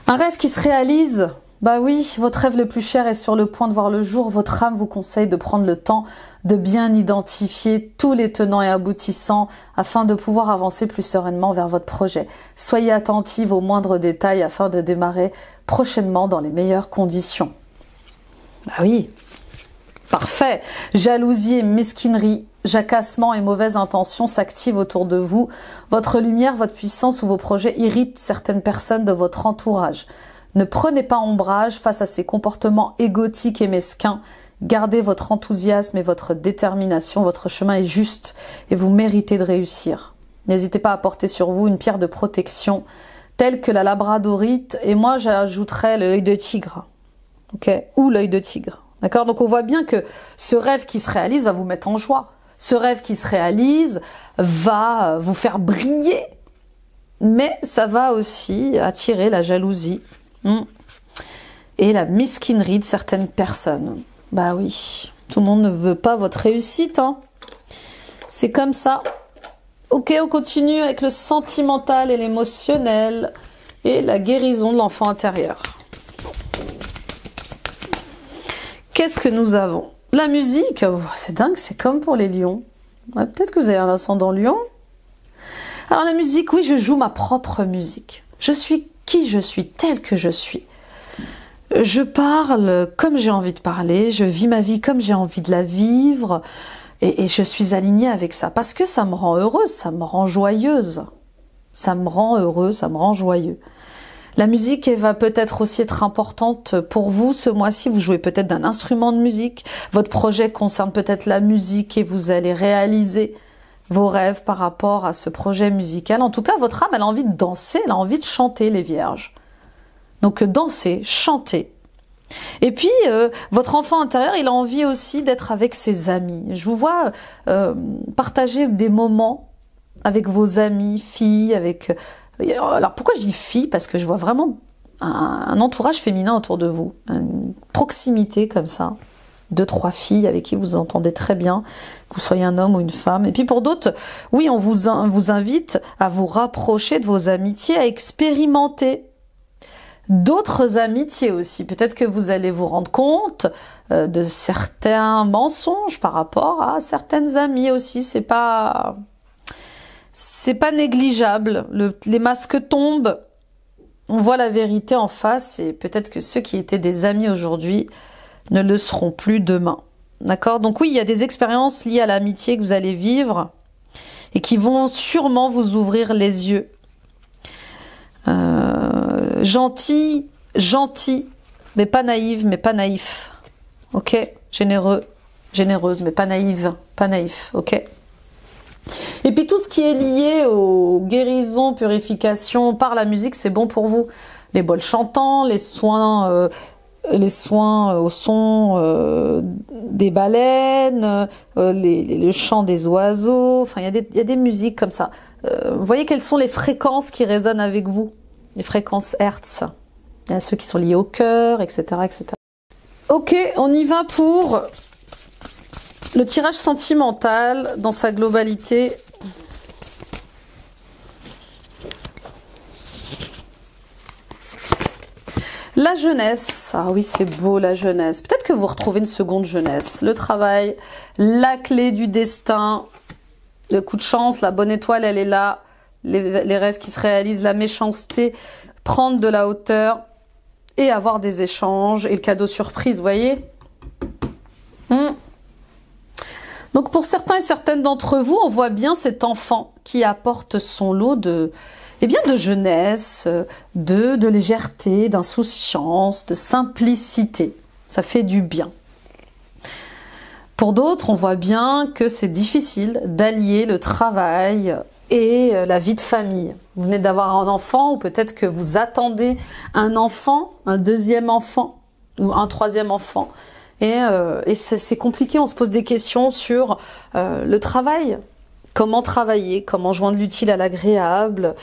Un rêve qui se réalise. Bah oui, votre rêve le plus cher est sur le point de voir le jour. Votre âme vous conseille de prendre le temps de bien identifier tous les tenants et aboutissants afin de pouvoir avancer plus sereinement vers votre projet. Soyez attentive aux moindres détails afin de démarrer prochainement dans les meilleures conditions. Bah oui, parfait. Jalousie et mesquinerie, jacassement et mauvaises intentions s'activent autour de vous. Votre lumière, votre puissance ou vos projets irritent certaines personnes de votre entourage. Ne prenez pas ombrage face à ces comportements égotiques et mesquins. Gardez votre enthousiasme et votre détermination. Votre chemin est juste et vous méritez de réussir. N'hésitez pas à porter sur vous une pierre de protection telle que la labradorite. Et moi, j'ajouterais l'œil de tigre. Ok? Ou l'œil de tigre. D'accord? Donc on voit bien que ce rêve qui se réalise va vous mettre en joie. Ce rêve qui se réalise va vous faire briller. Mais ça va aussi attirer la jalousie. Et la mesquinerie de certaines personnes. Bah oui, tout le monde ne veut pas votre réussite. Hein. C'est comme ça. Ok, on continue avec le sentimental et l'émotionnel et la guérison de l'enfant intérieur. Qu'est-ce que nous avons? La musique, c'est dingue, c'est comme pour les lions. Ouais, peut-être que vous avez un ascendant lion. Alors la musique, oui, je joue ma propre musique. Je suis qui je suis, telle que je suis. Je parle comme j'ai envie de parler, je vis ma vie comme j'ai envie de la vivre, et je suis alignée avec ça, parce que ça me rend heureuse, ça me rend joyeuse. Ça me rend heureux, ça me rend joyeux. La musique elle va peut-être aussi être importante pour vous ce mois-ci. Vous jouez peut-être d'un instrument de musique. Votre projet concerne peut-être la musique et vous allez réaliser vos rêves par rapport à ce projet musical. En tout cas, votre âme, elle a envie de danser, elle a envie de chanter, les vierges. Donc danser, chanter. Et puis, votre enfant intérieur, il a envie aussi d'être avec ses amis. Je vous vois partager des moments avec vos amis, filles, avec... Alors pourquoi je dis filles? Parce que je vois vraiment un entourage féminin autour de vous, une proximité comme ça, 2, 3 filles avec qui vous entendez très bien, que vous soyez un homme ou une femme. Et puis pour d'autres, oui, on vous invite à vous rapprocher de vos amitiés, à expérimenter d'autres amitiés aussi. Peut-être que vous allez vous rendre compte de certains mensonges par rapport à certaines amies aussi. C'est pas négligeable. Les masques tombent. On voit la vérité en face et peut-être que ceux qui étaient des amis aujourd'hui ne le seront plus demain. D'accord? Donc oui, il y a des expériences liées à l'amitié que vous allez vivre et qui vont sûrement vous ouvrir les yeux. Gentil, mais pas naïve, mais pas naïf. Ok? Généreux, généreuse, mais pas naïve, pas naïf. Ok? Et puis tout ce qui est lié aux guérisons, purifications par la musique, c'est bon pour vous. Les bols chantants, les soins au son des baleines, le chant des oiseaux. Enfin, il y a des musiques comme ça. Vous voyez quelles sont les fréquences qui résonnent avec vous? Les fréquences Hertz. Il y a ceux qui sont liés au cœur, etc., etc. Ok, on y va pour le tirage sentimental dans sa globalité. La jeunesse. Ah oui, c'est beau la jeunesse. Peut-être que vous retrouvez une seconde jeunesse. Le travail, la clé du destin, le coup de chance, la bonne étoile, elle est là. Les rêves qui se réalisent, la méchanceté, prendre de la hauteur et avoir des échanges et le cadeau surprise, vous voyez. Donc pour certains et certaines d'entre vous, on voit bien cet enfant qui apporte son lot de jeunesse, de légèreté, d'insouciance, de simplicité. Ça fait du bien. Pour d'autres, on voit bien que c'est difficile d'allier le travail et la vie de famille. Vous venez d'avoir un enfant ou peut-être que vous attendez un enfant, un deuxième enfant ou un troisième enfant. Et c'est compliqué, on se pose des questions sur le travail. Comment travailler, comment joindre l'utile à l'agréable,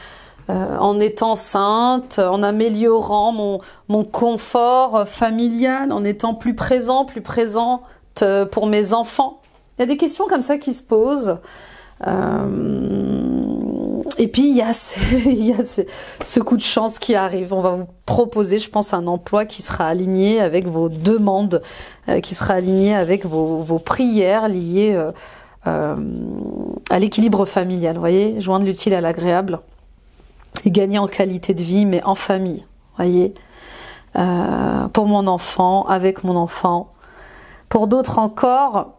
en étant enceinte, en améliorant mon confort familial, en étant plus présente pour mes enfants. Il y a des questions comme ça qui se posent. Et puis il y a ce coup de chance qui arrive. On va vous proposer, je pense, un emploi qui sera aligné avec vos demandes, qui sera aligné avec vos prières liées à l'équilibre familial. Vous voyez, joindre l'utile à l'agréable et gagner en qualité de vie, mais en famille. Vous voyez, pour mon enfant, avec mon enfant. Pour d'autres encore,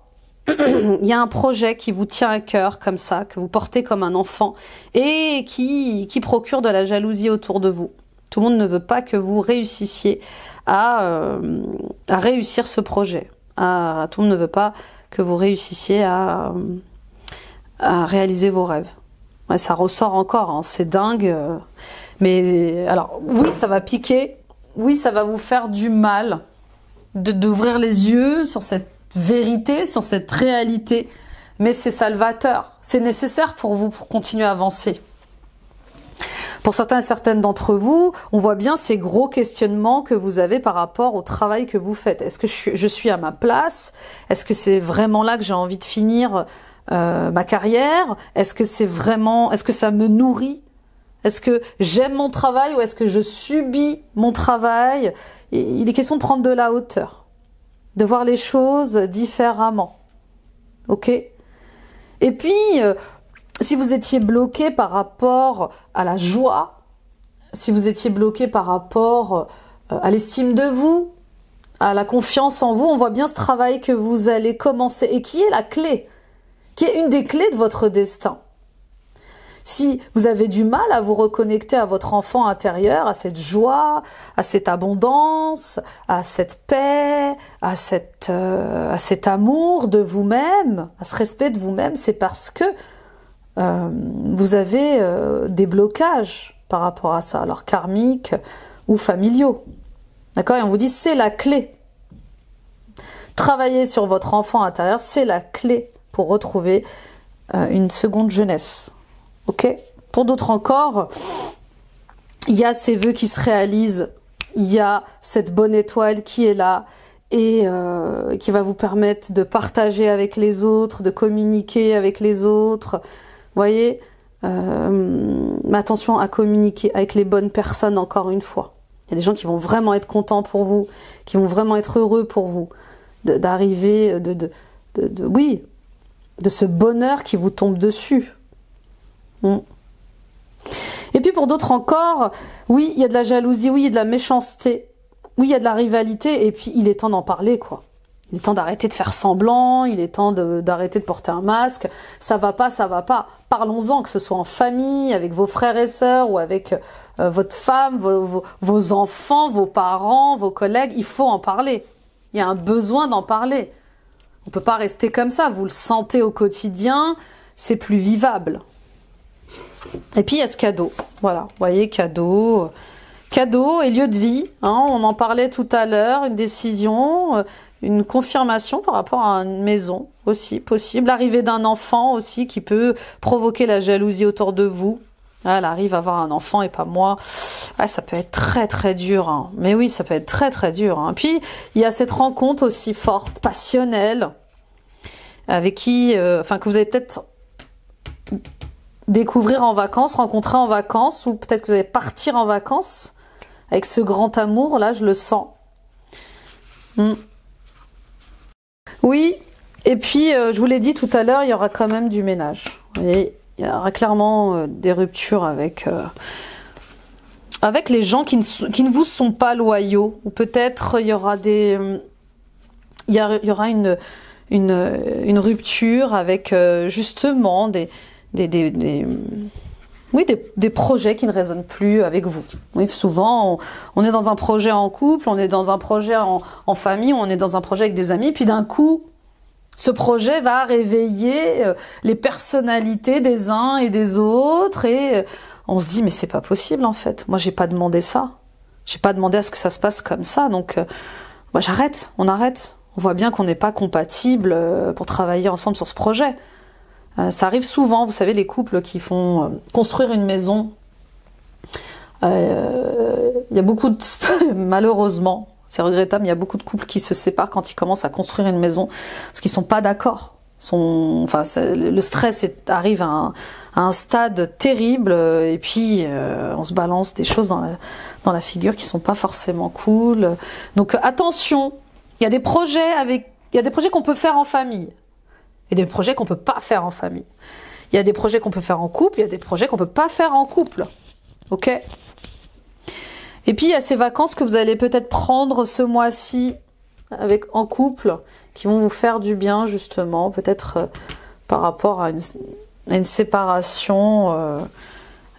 il y a un projet qui vous tient à cœur comme ça, que vous portez comme un enfant et qui procure de la jalousie autour de vous. Tout le monde ne veut pas que vous réussissiez à réussir ce projet. Tout le monde ne veut pas que vous réussissiez à réaliser vos rêves. Ouais, ça ressort encore, hein, c'est dingue. Mais alors, oui, ça va piquer. Oui, ça va vous faire du mal d'ouvrir les yeux sur cette vérité, sur cette réalité, mais c'est salvateur, c'est nécessaire pour vous pour continuer à avancer. Pour certains et certaines d'entre vous, on voit bien ces gros questionnements que vous avez par rapport au travail que vous faites. Est-ce que je suis à ma place? Est-ce que c'est vraiment là que j'ai envie de finir ma carrière? Est-ce que ça me nourrit? Est-ce que j'aime mon travail ou est-ce que je subis mon travail? Et il est question de prendre de la hauteur, de voir les choses différemment. Ok? Et puis, si vous étiez bloqué par rapport à la joie, si vous étiez bloqué par rapport à l'estime de vous, à la confiance en vous, on voit bien ce travail que vous allez commencer et qui est la clé, qui est une des clés de votre destin. Si vous avez du mal à vous reconnecter à votre enfant intérieur, à cette joie, à cette abondance, à cette paix, à cet amour de vous-même, à ce respect de vous-même, c'est parce que vous avez des blocages par rapport à ça, alors karmiques ou familiaux. D'accord? Et on vous dit, c'est la clé. Travailler sur votre enfant intérieur, c'est la clé pour retrouver une seconde jeunesse. Ok? Pour d'autres encore, il y a ces vœux qui se réalisent, il y a cette bonne étoile qui est là et qui va vous permettre de partager avec les autres, de communiquer avec les autres. Vous voyez, attention à communiquer avec les bonnes personnes encore une fois. Il y a des gens qui vont vraiment être contents pour vous, qui vont vraiment être heureux pour vous, d'arriver, oui, de ce bonheur qui vous tombe dessus. Et puis pour d'autres encore, oui, il y a de la jalousie, oui, il y a de la méchanceté, oui, il y a de la rivalité, et puis il est temps d'en parler, quoi. Il est temps d'arrêter de faire semblant, il est temps d'arrêter de porter un masque. Ça va pas, ça va pas. Parlons-en, que ce soit en famille, avec vos frères et sœurs, ou avec votre femme, vos enfants, vos parents, vos collègues. Il faut en parler. Il y a un besoin d'en parler. On peut pas rester comme ça. Vous le sentez au quotidien, c'est plus vivable. Et puis il y a ce cadeau. Voilà, vous voyez, cadeau et lieu de vie. Hein, on en parlait tout à l'heure, une décision... une confirmation par rapport à une maison aussi possible. L'arrivée d'un enfant aussi qui peut provoquer la jalousie autour de vous. Elle arrive à avoir un enfant et pas moi. Ah, ça peut être très très dur. Hein. Mais oui, ça peut être très très dur. Hein. Puis, il y a cette rencontre aussi forte, passionnelle, avec qui, que vous allez peut-être découvrir en vacances, rencontrer en vacances, ou peut-être que vous allez partir en vacances avec ce grand amour. Là, je le sens. Oui, et puis je vous l'ai dit tout à l'heure, il y aura quand même du ménage. Vous voyez, il y aura clairement des ruptures avec les gens qui ne vous sont pas loyaux. Ou peut-être il y aura une rupture avec justement des projets qui ne résonnent plus avec vous. Oui, souvent, on est dans un projet en couple, on est dans un projet en famille, on est dans un projet avec des amis, puis d'un coup, ce projet va réveiller les personnalités des uns et des autres, et on se dit, mais c'est pas possible en fait. Moi, j'ai pas demandé ça. J'ai pas demandé à ce que ça se passe comme ça, donc moi, j'arrête, on arrête. On voit bien qu'on n'est pas compatibles pour travailler ensemble sur ce projet. Ça arrive souvent, vous savez, les couples qui font construire une maison. Il y a beaucoup de... malheureusement, c'est regrettable, mais il y a beaucoup de couples qui se séparent quand ils commencent à construire une maison parce qu'ils sont pas d'accord. Le stress arrive à un stade terrible et puis on se balance des choses dans la figure qui sont pas forcément cool. Donc attention, il y a des projets qu'on peut faire en famille. Il y a des projets qu'on peut pas faire en famille. Il y a des projets qu'on peut faire en couple, il y a des projets qu'on peut pas faire en couple. Ok? Et puis il y a ces vacances que vous allez peut-être prendre ce mois-ci en couple, qui vont vous faire du bien justement, peut-être par rapport à une séparation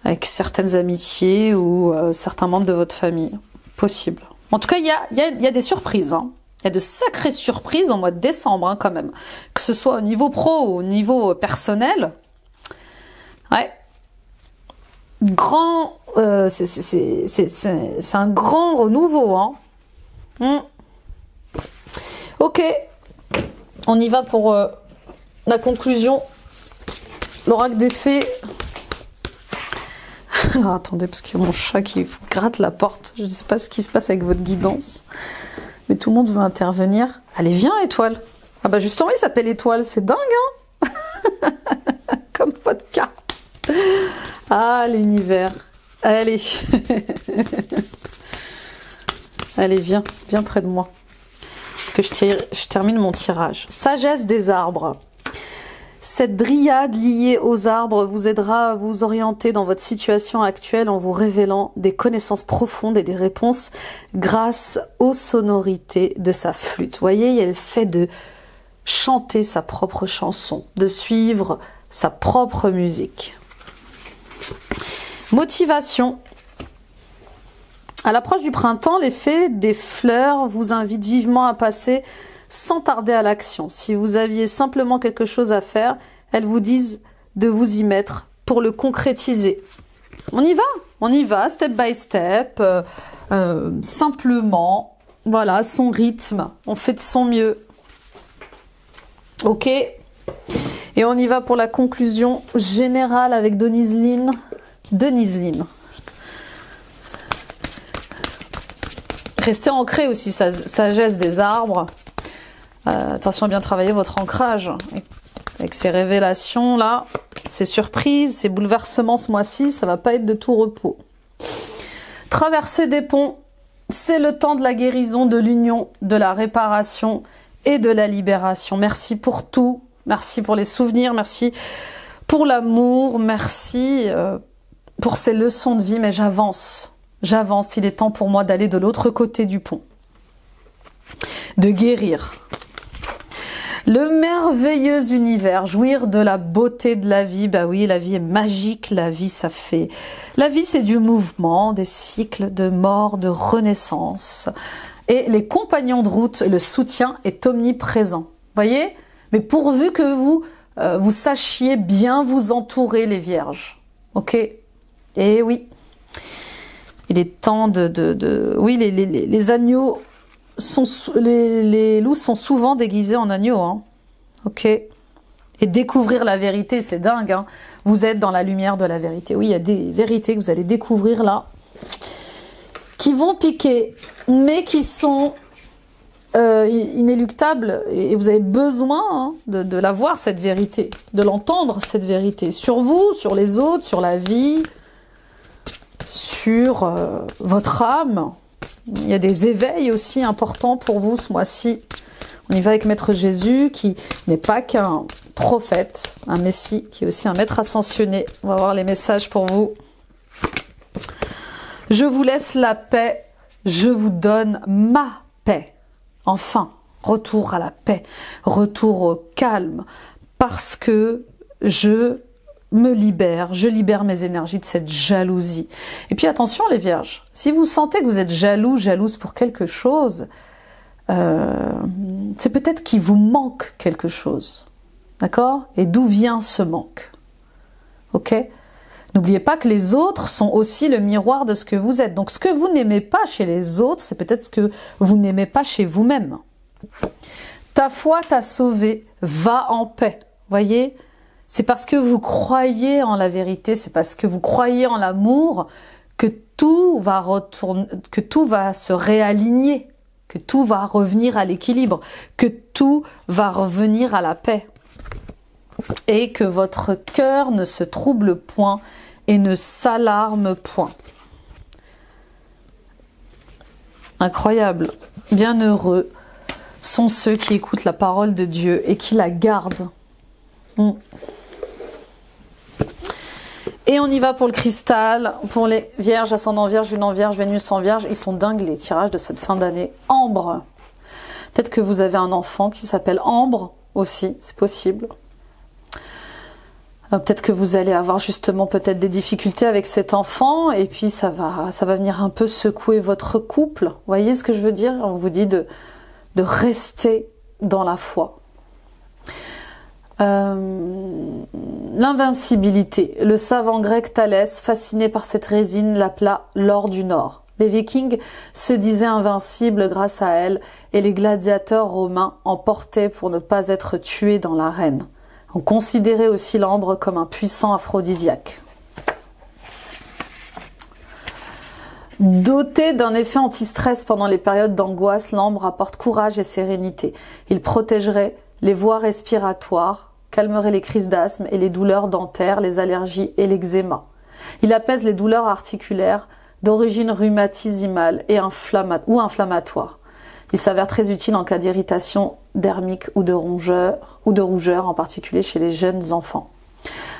avec certaines amitiés ou certains membres de votre famille. Possible. En tout cas, il y a des surprises, hein. Il y a de sacrées surprises en mois de décembre, hein, quand même. Que ce soit au niveau pro ou au niveau personnel. Ouais. C'est un grand renouveau, hein. Ok. On y va pour la conclusion. L'oracle des fées. Alors, attendez, parce qu'il y a mon chat qui gratte la porte. Je ne sais pas ce qui se passe avec votre guidance. Mais tout le monde veut intervenir. Allez, viens, Étoile. Ah bah justement, il s'appelle Étoile. C'est dingue, hein. Comme votre carte. Ah, l'univers. Allez. Allez, viens. Viens près de moi. Que je termine mon tirage. Sagesse des arbres. Cette dryade liée aux arbres vous aidera à vous orienter dans votre situation actuelle en vous révélant des connaissances profondes et des réponses grâce aux sonorités de sa flûte. Vous voyez, il y a le fait de chanter sa propre chanson, de suivre sa propre musique. Motivation. À l'approche du printemps, l'effet des fleurs vous invite vivement à passer sans tarder à l'action. Si vous aviez simplement quelque chose à faire, elles vous disent de vous y mettre pour le concrétiser. On y va, step by step, simplement, voilà, son rythme, on fait de son mieux. Ok. Et on y va pour la conclusion générale avec Denise Lin. Restez ancré aussi, sagesse des arbres. Attention à bien travailler votre ancrage. Avec ces révélations là, ces surprises, ces bouleversements ce mois-ci, ça va pas être de tout repos. Traverser des ponts, c'est le temps de la guérison, de l'union, de la réparation et de la libération. Merci pour tout, merci pour les souvenirs, merci pour l'amour, merci pour ces leçons de vie, mais j'avance, il est temps pour moi d'aller de l'autre côté du pont, de guérir. Le merveilleux univers, jouir de la beauté de la vie, bah oui, la vie est magique, la vie c'est du mouvement, des cycles de mort, de renaissance. Et les compagnons de route, le soutien est omniprésent, voyez? Mais pourvu que vous sachiez bien vous entourer les vierges, ok? Et oui, il est temps oui, les agneaux... les loups sont souvent déguisés en agneaux, hein. Ok. Et découvrir la vérité, c'est dingue, hein. Vous êtes dans la lumière de la vérité. Oui, il y a des vérités que vous allez découvrir là, qui vont piquer, mais qui sont inéluctables. Et vous avez besoin, hein, de la voir, cette vérité, de l'entendre, cette vérité, sur vous, sur les autres, sur la vie, sur votre âme. Il y a des éveils aussi importants pour vous ce mois-ci. On y va avec Maître Jésus, qui n'est pas qu'un prophète, un messie, qui est aussi un maître ascensionné. On va voir les messages pour vous. Je vous laisse la paix, je vous donne ma paix. Enfin, retour à la paix, retour au calme, parce que je libère mes énergies de cette jalousie. Et puis attention les vierges, si vous sentez que vous êtes jalouse pour quelque chose, c'est peut-être qu'il vous manque quelque chose. D'accord? Et d'où vient ce manque? Ok? N'oubliez pas que les autres sont aussi le miroir de ce que vous êtes. Donc ce que vous n'aimez pas chez les autres, c'est peut-être ce que vous n'aimez pas chez vous-même. Ta foi t'a sauvé, va en paix. Voyez? C'est parce que vous croyez en la vérité, c'est parce que vous croyez en l'amour que tout va se réaligner, que tout va revenir à l'équilibre, que tout va revenir à la paix. Et que votre cœur ne se trouble point et ne s'alarme point. Incroyable. Bienheureux sont ceux qui écoutent la parole de Dieu et qui la gardent. Et on y va pour le cristal, pour les vierges, ascendant vierge, lune en vierge, Vénus en vierge. Ils sont dingues les tirages de cette fin d'année. Ambre. Peut-être que vous avez un enfant qui s'appelle Ambre aussi, c'est possible. Peut-être que vous allez avoir justement peut-être des difficultés avec cet enfant et puis ça va venir un peu secouer votre couple. Vous voyez ce que je veux dire? On vous dit de rester dans la foi. L'invincibilité. Le savant grec Thalès, fasciné par cette résine, l'appela l'or du Nord. Les Vikings se disaient invincibles grâce à elle et les gladiateurs romains en portaient pour ne pas être tués dans l'arène. On considérait aussi l'ambre comme un puissant aphrodisiaque. Doté d'un effet anti-stress pendant les périodes d'angoisse, l'ambre apporte courage et sérénité. Il protégerait les voies respiratoires, calmerait les crises d'asthme et les douleurs dentaires, les allergies et l'eczéma. Il apaise les douleurs articulaires d'origine rhumatismale et inflammatoire. Il s'avère très utile en cas d'irritation dermique ou de rougeur, en particulier chez les jeunes enfants.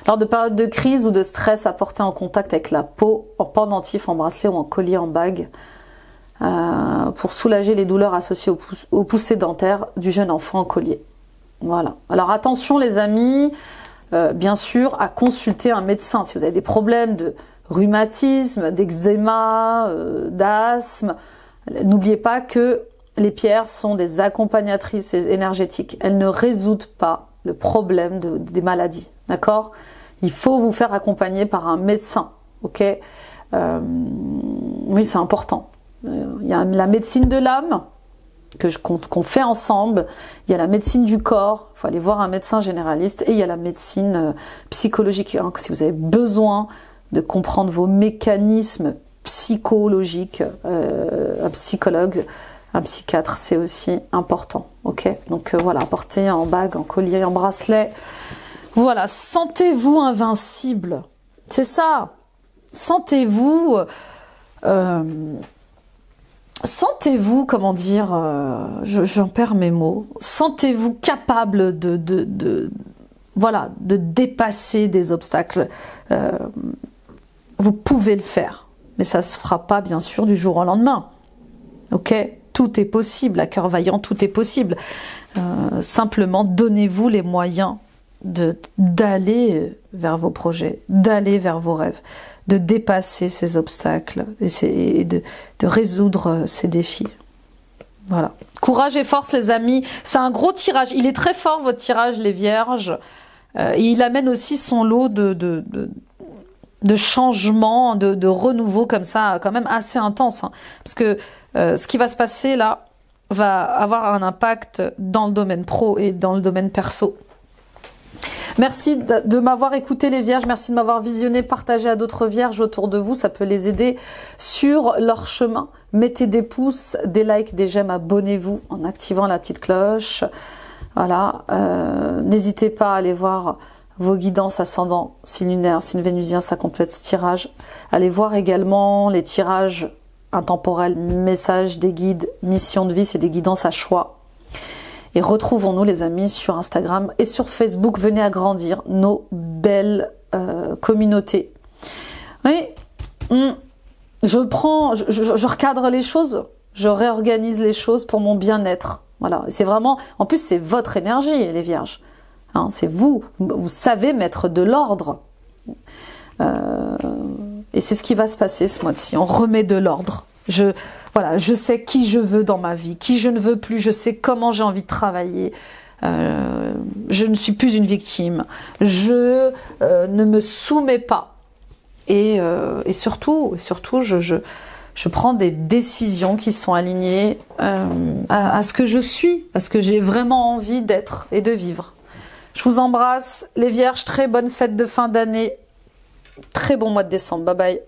Lors de périodes de crise ou de stress, apporté en contact avec la peau, en pendentif, en bracelet ou en collier en bague, pour soulager les douleurs associées aux poussées dentaires du jeune enfant en collier. Voilà. Alors attention les amis, bien sûr, à consulter un médecin. Si vous avez des problèmes de rhumatisme, d'eczéma, d'asthme, n'oubliez pas que les pierres sont des accompagnatrices énergétiques. Elles ne résoudent pas le problème des maladies, d'accord? Il faut vous faire accompagner par un médecin, ok? Oui, c'est important. Il y a la médecine de l'âme qu'on fait ensemble. Il y a la médecine du corps. Il faut aller voir un médecin généraliste. Et il y a la médecine psychologique. Hein, si vous avez besoin de comprendre vos mécanismes psychologiques, un psychologue, un psychiatre, c'est aussi important. Ok, donc voilà, porter en bague, en collier, en bracelet. Voilà, sentez-vous invincible. C'est ça. Sentez-vous, comment dire, j'en perds mes mots. Sentez-vous capable voilà, de dépasser des obstacles. Vous pouvez le faire, mais ça se fera pas, bien sûr, du jour au lendemain. Ok, tout est possible. À cœur vaillant, tout est possible. Simplement, donnez-vous les moyens d'aller vers vos projets, d'aller vers vos rêves, de dépasser ces obstacles et de résoudre ces défis. Voilà. Courage et force, les amis. C'est un gros tirage. Il est très fort, votre tirage, les vierges. Et il amène aussi son lot de changements, de renouveau comme ça, quand même assez intense. Hein. Parce que ce qui va se passer là va avoir un impact dans le domaine pro et dans le domaine perso. Merci de m'avoir écouté les vierges, merci de m'avoir visionné, partagé à d'autres vierges autour de vous, ça peut les aider sur leur chemin. Mettez des pouces, des likes, des j'aime, abonnez-vous en activant la petite cloche. Voilà, n'hésitez pas à aller voir vos guidances ascendant, signe lunaire, signe vénusien, ça complète ce tirage. Allez voir également les tirages intemporels, messages des guides, mission de vie, c'est des guidances à choix. Et retrouvons-nous les amis sur Instagram et sur Facebook. Venez agrandir nos belles communautés. Oui, je recadre les choses, je réorganise les choses pour mon bien-être. Voilà, c'est vraiment, en plus c'est votre énergie les vierges. Hein, c'est vous savez mettre de l'ordre. Et c'est ce qui va se passer ce mois-ci, on remet de l'ordre. Voilà, je sais qui je veux dans ma vie, qui je ne veux plus, je sais comment j'ai envie de travailler. Je ne suis plus une victime. Je ne me soumets pas. Et surtout, je prends des décisions qui sont alignées à ce que je suis, à ce que j'ai vraiment envie d'être et de vivre. Je vous embrasse, les vierges, très bonne fête de fin d'année. Très bon mois de décembre. Bye bye.